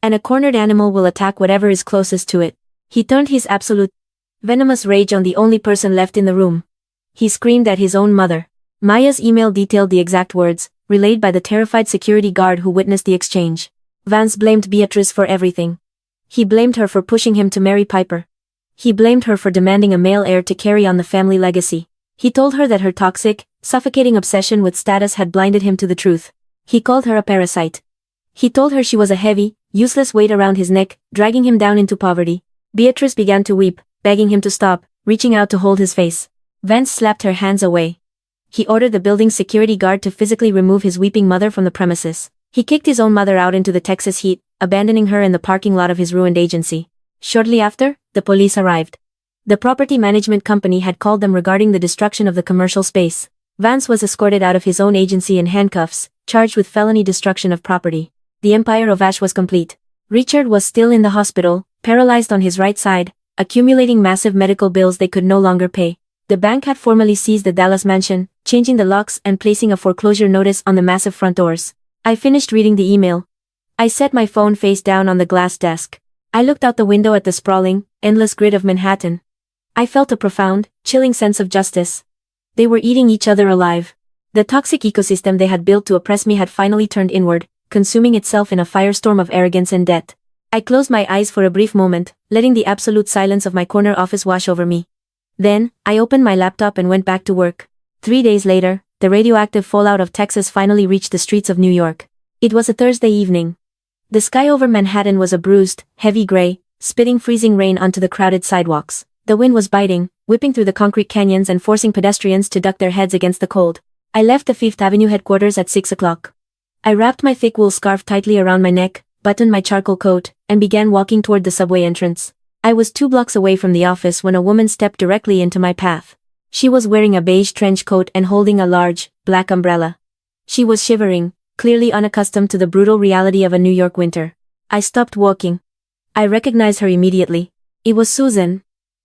[SPEAKER 1] And a cornered animal will attack whatever is closest to it. He turned his absolute, venomous rage on the only person left in the room. He screamed at his own mother. Maya's email detailed the exact words, relayed by the terrified security guard who witnessed the exchange. Vance blamed Beatrice for everything. He blamed her for pushing him to marry Piper. He blamed her for demanding a male heir to carry on the family legacy. He told her that her toxic, suffocating obsession with status had blinded him to the truth. He called her a parasite. He told her she was a heavy, useless weight around his neck, dragging him down into poverty. Beatrice began to weep, begging him to stop, reaching out to hold his face. Vance slapped her hands away. He ordered the building's security guard to physically remove his weeping mother from the premises. He kicked his own mother out into the Texas heat, abandoning her in the parking lot of his ruined agency. Shortly after, the police arrived. The property management company had called them regarding the destruction of the commercial space. Vance was escorted out of his own agency in handcuffs, charged with felony destruction of property. The empire of Ash was complete. Richard was still in the hospital, paralyzed on his right side, accumulating massive medical bills they could no longer pay. The bank had formally seized the Dallas mansion, changing the locks and placing a foreclosure notice on the massive front doors. I finished reading the email. I set my phone face down on the glass desk. I looked out the window at the sprawling, endless grid of Manhattan. I felt a profound, chilling sense of justice. They were eating each other alive. The toxic ecosystem they had built to oppress me had finally turned inward, consuming itself in a firestorm of arrogance and debt. I closed my eyes for a brief moment, letting the absolute silence of my corner office wash over me. Then, I opened my laptop and went back to work. 3 days later, the radioactive fallout of Texas finally reached the streets of New York. It was a Thursday evening. The sky over Manhattan was a bruised, heavy gray, spitting freezing rain onto the crowded sidewalks. The wind was biting, whipping through the concrete canyons and forcing pedestrians to duck their heads against the cold. I left the Fifth Avenue headquarters at 6 o'clock. I wrapped my thick wool scarf tightly around my neck, buttoned my charcoal coat, and began walking toward the subway entrance. I was 2 blocks away from the office when a woman stepped directly into my path. She was wearing a beige trench coat and holding a large, black umbrella. She was shivering, clearly unaccustomed to the brutal reality of a New York winter. I stopped walking. I recognized her immediately. It was Susan.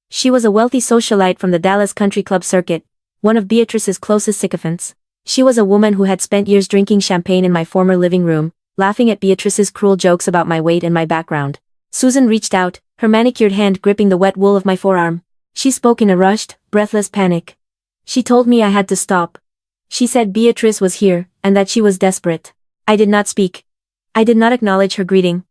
[SPEAKER 1] She was a wealthy socialite from the Dallas Country Club circuit, one of Beatrice's closest sycophants. She was a woman who had spent years drinking champagne in my former living room, laughing at Beatrice's cruel jokes about my weight and my background. Susan reached out, her manicured hand gripping the wet wool of my forearm. She spoke in a rushed, breathless panic. She told me I had to stop. She said Beatrice was here, and that she was desperate. I did not speak. I did not acknowledge her greeting.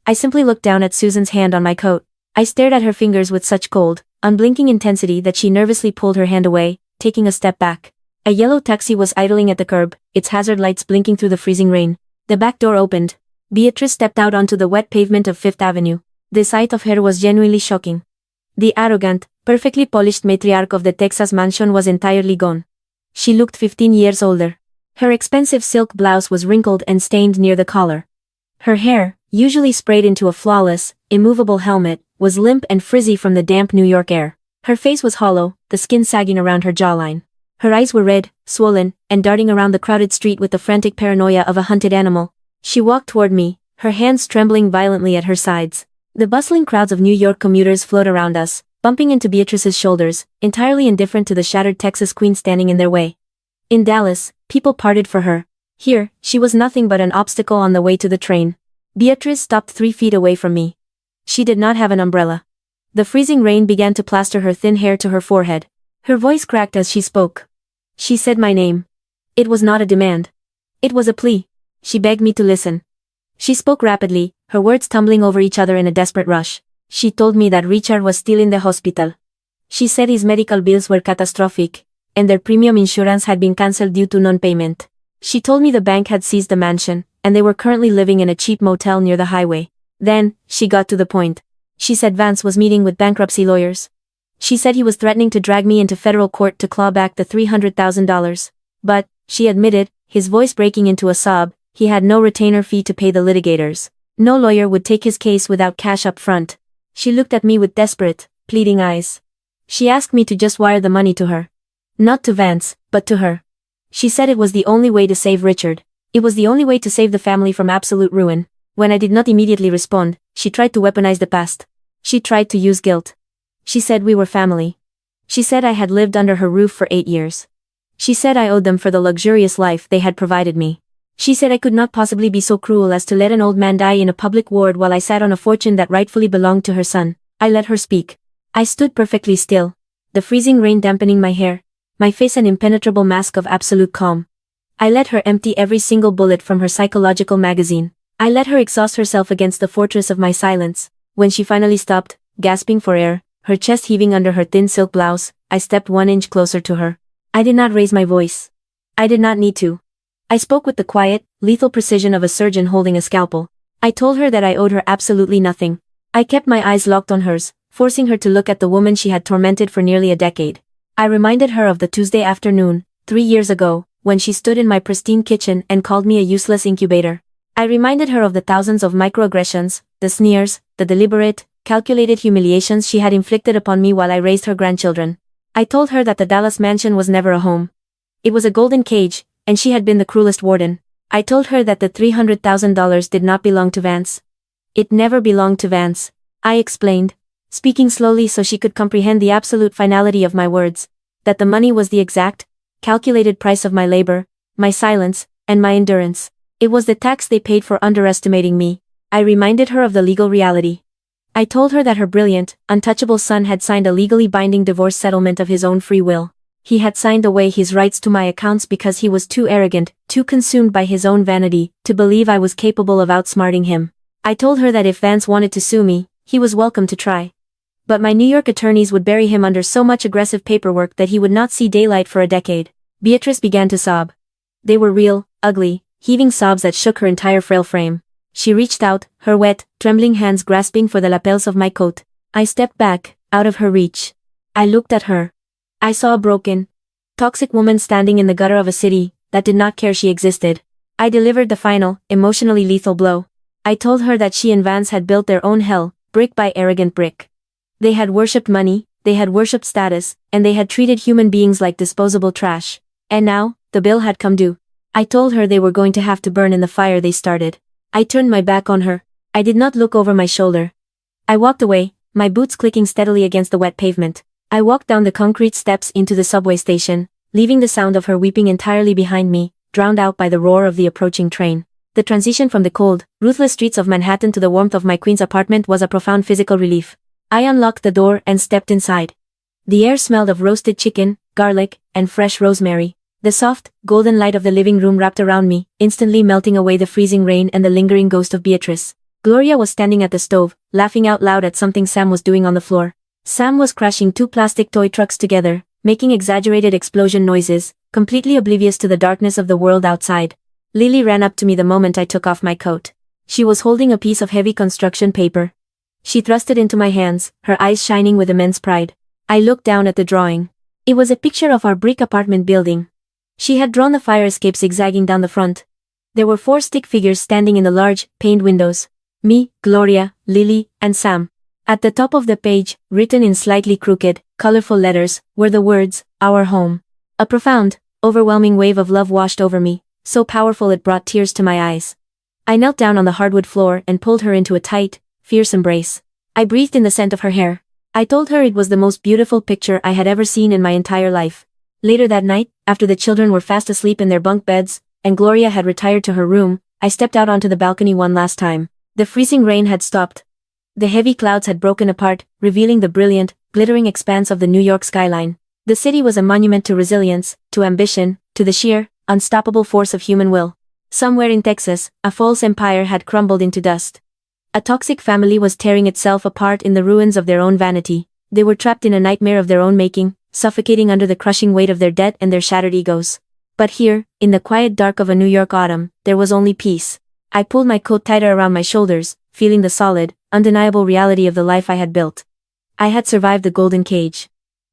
[SPEAKER 1] I simply looked down at Susan's hand on my coat. I stared at her fingers with such cold, unblinking intensity that she nervously pulled her hand away, taking a step back. A yellow taxi was idling at the curb, its hazard lights blinking through the freezing rain. The back door opened. Beatrice stepped out onto the wet pavement of Fifth Avenue. The sight of her was genuinely shocking. The arrogant, perfectly polished matriarch of the Texas mansion was entirely gone. She looked 15 years older. Her expensive silk blouse was wrinkled and stained near the collar. Her hair, usually sprayed into a flawless, immovable helmet, was limp and frizzy from the damp New York air. Her face was hollow, the skin sagging around her jawline. Her eyes were red, swollen, and darting around the crowded street with the frantic paranoia of a hunted animal. She walked toward me, her hands trembling violently at her sides. The bustling crowds of New York commuters flowed around us, bumping into Beatrice's shoulders, entirely indifferent to the shattered Texas queen standing in their way. In Dallas, people parted for her. Here, she was nothing but an obstacle on the way to the train. Beatrice stopped 3 feet away from me. She did not have an umbrella. The freezing rain began to plaster her thin hair to her forehead. Her voice cracked as she spoke. She said my name. It was not a demand. It was a plea. She begged me to listen. She spoke rapidly, her words tumbling over each other in a desperate rush. She told me that Richard was still in the hospital. She said his medical bills were catastrophic, and their premium insurance had been cancelled due to non-payment. She told me the bank had seized the mansion, and they were currently living in a cheap motel near the highway. Then, she got to the point. She said Vance was meeting with bankruptcy lawyers. She said he was threatening to drag me into federal court to claw back the $300,000. But, she admitted, his voice breaking into a sob, he had no retainer fee to pay the litigators. No lawyer would take his case without cash up front. She looked at me with desperate, pleading eyes. She asked me to just wire the money to her. Not to Vance, but to her. She said it was the only way to save Richard. It was the only way to save the family from absolute ruin. When I did not immediately respond, she tried to weaponize the past. She tried to use guilt. She said we were family. She said I had lived under her roof for 8 years. She said I owed them for the luxurious life they had provided me. She said I could not possibly be so cruel as to let an old man die in a public ward while I sat on a fortune that rightfully belonged to her son. I let her speak. I stood perfectly still, the freezing rain dampening my hair, my face an impenetrable mask of absolute calm. I let her empty every single bullet from her psychological magazine. I let her exhaust herself against the fortress of my silence. When she finally stopped, gasping for air, her chest heaving under her thin silk blouse, I stepped 1 inch closer to her. I did not raise my voice. I did not need to. I spoke with the quiet, lethal precision of a surgeon holding a scalpel. I told her that I owed her absolutely nothing. I kept my eyes locked on hers, forcing her to look at the woman she had tormented for nearly a decade. I reminded her of the Tuesday afternoon, 3 years ago, when she stood in my pristine kitchen and called me a useless incubator. I reminded her of the thousands of microaggressions, the sneers, the deliberate, calculated humiliations she had inflicted upon me while I raised her grandchildren. I told her that the Dallas mansion was never a home. It was a golden cage, and she had been the cruelest warden. I told her that the $300,000 did not belong to Vance. It never belonged to Vance. I explained, speaking slowly so she could comprehend the absolute finality of my words, that the money was the exact, calculated price of my labor, my silence, and my endurance. It was the tax they paid for underestimating me. I reminded her of the legal reality. I told her that her brilliant, untouchable son had signed a legally binding divorce settlement of his own free will. He had signed away his rights to my accounts because he was too arrogant, too consumed by his own vanity, to believe I was capable of outsmarting him. I told her that if Vance wanted to sue me, he was welcome to try. But my New York attorneys would bury him under so much aggressive paperwork that he would not see daylight for a decade. Beatrice began to sob. They were real, ugly, heaving sobs that shook her entire frail frame. She reached out, her wet, trembling hands grasping for the lapels of my coat. I stepped back, out of her reach. I looked at her. I saw a broken, toxic woman standing in the gutter of a city that did not care she existed. I delivered the final, emotionally lethal blow. I told her that she and Vance had built their own hell, brick by arrogant brick. They had worshipped money, they had worshipped status, and they had treated human beings like disposable trash. And now, the bill had come due. I told her they were going to have to burn in the fire they started. I turned my back on her. I did not look over my shoulder. I walked away, my boots clicking steadily against the wet pavement. I walked down the concrete steps into the subway station, leaving the sound of her weeping entirely behind me, drowned out by the roar of the approaching train. The transition from the cold, ruthless streets of Manhattan to the warmth of my Queens apartment was a profound physical relief. I unlocked the door and stepped inside. The air smelled of roasted chicken, garlic, and fresh rosemary. The soft, golden light of the living room wrapped around me, instantly melting away the freezing rain and the lingering ghost of Beatrice. Gloria was standing at the stove, laughing out loud at something Sam was doing on the floor. Sam was crashing 2 plastic toy trucks together, making exaggerated explosion noises, completely oblivious to the darkness of the world outside. Lily ran up to me the moment I took off my coat. She was holding a piece of heavy construction paper. She thrust it into my hands, her eyes shining with immense pride. I looked down at the drawing. It was a picture of our brick apartment building. She had drawn the fire escape zigzagging down the front. There were 4 stick figures standing in the large, paned windows. Me, Gloria, Lily, and Sam. At the top of the page, written in slightly crooked, colorful letters, were the words, "Our home." A profound, overwhelming wave of love washed over me, so powerful it brought tears to my eyes. I knelt down on the hardwood floor and pulled her into a tight, fierce embrace. I breathed in the scent of her hair. I told her it was the most beautiful picture I had ever seen in my entire life. Later that night, after the children were fast asleep in their bunk beds, and Gloria had retired to her room, I stepped out onto the balcony one last time. The freezing rain had stopped. The heavy clouds had broken apart, revealing the brilliant, glittering expanse of the New York skyline. The city was a monument to resilience, to ambition, to the sheer, unstoppable force of human will. Somewhere in Texas, a false empire had crumbled into dust. A toxic family was tearing itself apart in the ruins of their own vanity. They were trapped in a nightmare of their own making, suffocating under the crushing weight of their debt and their shattered egos. But here, in the quiet dark of a New York autumn, there was only peace. I pulled my coat tighter around my shoulders, feeling the solid, undeniable reality of the life I had built. I had survived the golden cage.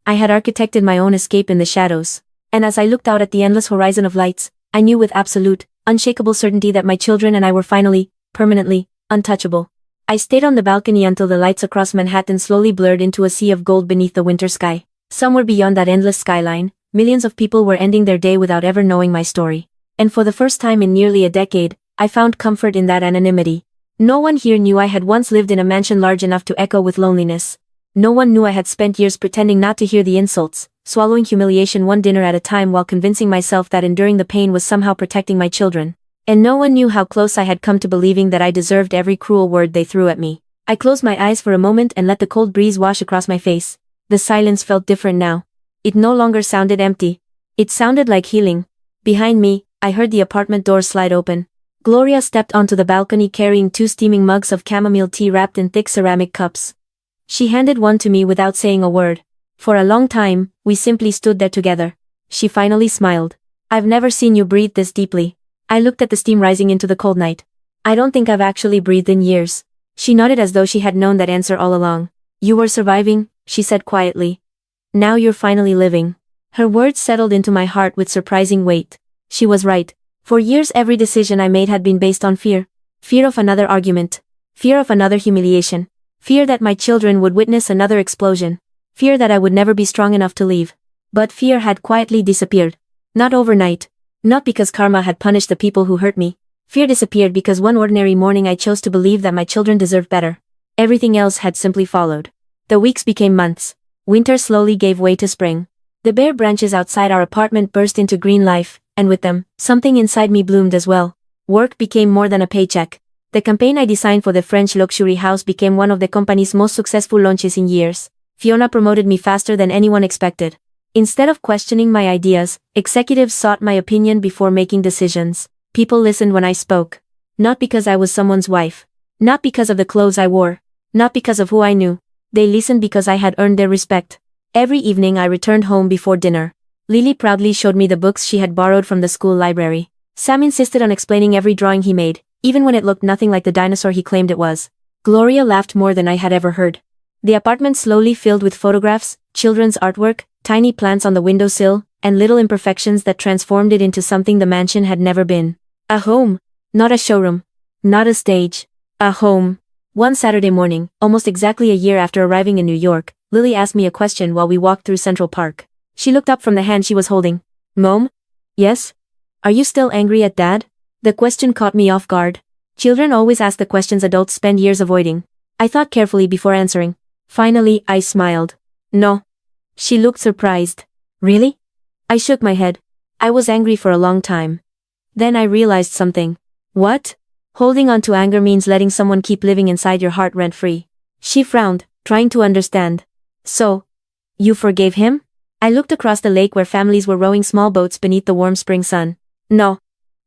[SPEAKER 1] I had architected my own escape in the shadows. And as I looked out at the endless horizon of lights, I knew with absolute, unshakable certainty that my children and I were finally, permanently, untouchable. I stayed on the balcony until the lights across Manhattan slowly blurred into a sea of gold beneath the winter sky. Somewhere beyond that endless skyline, millions of people were ending their day without ever knowing my story. And for the first time in nearly a decade, I found comfort in that anonymity. No one here knew I had once lived in a mansion large enough to echo with loneliness. No one knew I had spent years pretending not to hear the insults, swallowing humiliation one dinner at a time while convincing myself that enduring the pain was somehow protecting my children. And no one knew how close I had come to believing that I deserved every cruel word they threw at me. I closed my eyes for a moment and let the cold breeze wash across my face. The silence felt different now. It no longer sounded empty. It sounded like healing. Behind me, I heard the apartment door slide open. Gloria stepped onto the balcony carrying 2 steaming mugs of chamomile tea wrapped in thick ceramic cups. She handed one to me without saying a word. For a long time, we simply stood there together. She finally smiled. I've never seen you breathe this deeply. I looked at the steam rising into the cold night. I don't think I've actually breathed in years. She nodded as though she had known that answer all along. You were surviving, she said quietly. Now you're finally living. Her words settled into my heart with surprising weight. She was right. For years every decision I made had been based on fear. Fear of another argument. Fear of another humiliation. Fear that my children would witness another explosion. Fear that I would never be strong enough to leave. But fear had quietly disappeared. Not overnight. Not because karma had punished the people who hurt me. Fear disappeared because one ordinary morning I chose to believe that my children deserved better. Everything else had simply followed. The weeks became months. Winter slowly gave way to spring. The bare branches outside our apartment burst into green life, and with them, something inside me bloomed as well. Work became more than a paycheck. The campaign I designed for the French luxury house became one of the company's most successful launches in years. Fiona promoted me faster than anyone expected. Instead of questioning my ideas, executives sought my opinion before making decisions. People listened when I spoke. Not because I was someone's wife. Not because of the clothes I wore. Not because of who I knew. They listened because I had earned their respect. Every evening I returned home before dinner. Lily proudly showed me the books she had borrowed from the school library. Sam insisted on explaining every drawing he made, even when it looked nothing like the dinosaur he claimed it was. Gloria laughed more than I had ever heard. The apartment slowly filled with photographs, children's artwork, tiny plants on the windowsill, and little imperfections that transformed it into something the mansion had never been. A home. Not a showroom. Not a stage. A home. One Saturday morning, almost exactly a year after arriving in New York, Lily asked me a question while we walked through Central Park. She looked up from the hand she was holding. Mom? Yes? Are you still angry at Dad? The question caught me off guard. Children always ask the questions adults spend years avoiding. I thought carefully before answering. Finally, I smiled. No. She looked surprised. Really? I shook my head. I was angry for a long time. Then I realized something. What? Holding on to anger means letting someone keep living inside your heart rent-free. She frowned, trying to understand. So, you forgave him? I looked across the lake where families were rowing small boats beneath the warm spring sun. No.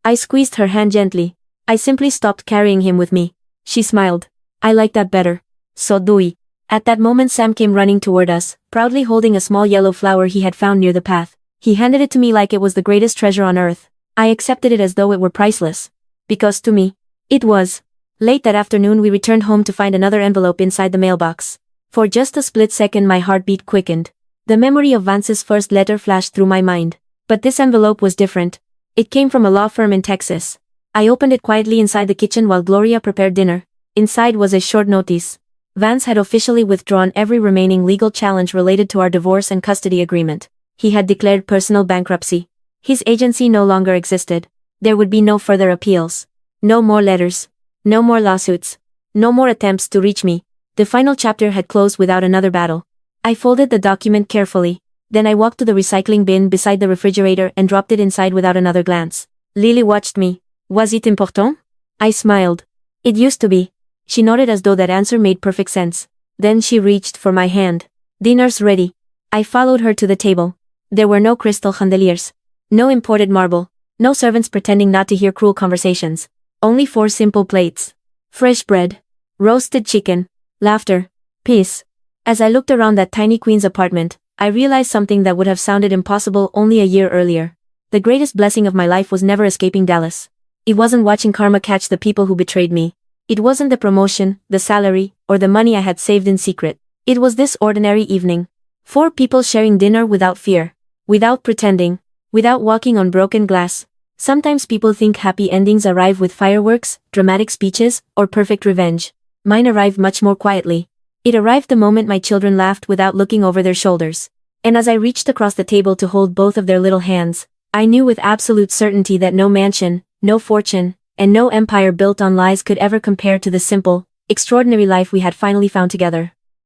[SPEAKER 1] I squeezed her hand gently. I simply stopped carrying him with me. She smiled. I like that better. So do we. At that moment Sam came running toward us, proudly holding a small yellow flower he had found near the path. He handed it to me like it was the greatest treasure on earth. I accepted it as though it were priceless. Because to me, it was. Late that afternoon we returned home to find another envelope inside the mailbox. For just a split second my heartbeat quickened. The memory of Vance's first letter flashed through my mind. But this envelope was different. It came from a law firm in Texas. I opened it quietly inside the kitchen while Gloria prepared dinner. Inside was a short notice. Vance had officially withdrawn every remaining legal challenge related to our divorce and custody agreement. He had declared personal bankruptcy. His agency no longer existed. There would be no further appeals. No more letters. No more lawsuits. No more attempts to reach me. The final chapter had closed without another battle. I folded the document carefully. Then I walked to the recycling bin beside the refrigerator and dropped it inside without another glance. Lily watched me. Was it important? I smiled. It used to be. She nodded as though that answer made perfect sense. Then she reached for my hand. Dinner's ready. I followed her to the table. There were no crystal chandeliers. No imported marble. No servants pretending not to hear cruel conversations. Only 4 simple plates. Fresh bread. Roasted chicken. Laughter. Peace. As I looked around that tiny queen's apartment, I realized something that would have sounded impossible only a year earlier. The greatest blessing of my life was never escaping Dallas. It wasn't watching karma catch the people who betrayed me. It wasn't the promotion, the salary, or the money I had saved in secret. It was this ordinary evening. 4 people sharing dinner without fear. Without pretending. Without walking on broken glass. Sometimes people think happy endings arrive with fireworks, dramatic speeches, or perfect revenge. Mine arrived much more quietly. It arrived the moment my children laughed without looking over their shoulders. And as I reached across the table to hold both of their little hands, I knew with absolute certainty that no mansion, no fortune, and no empire built on lies could ever compare to the simple, extraordinary life we had finally found together.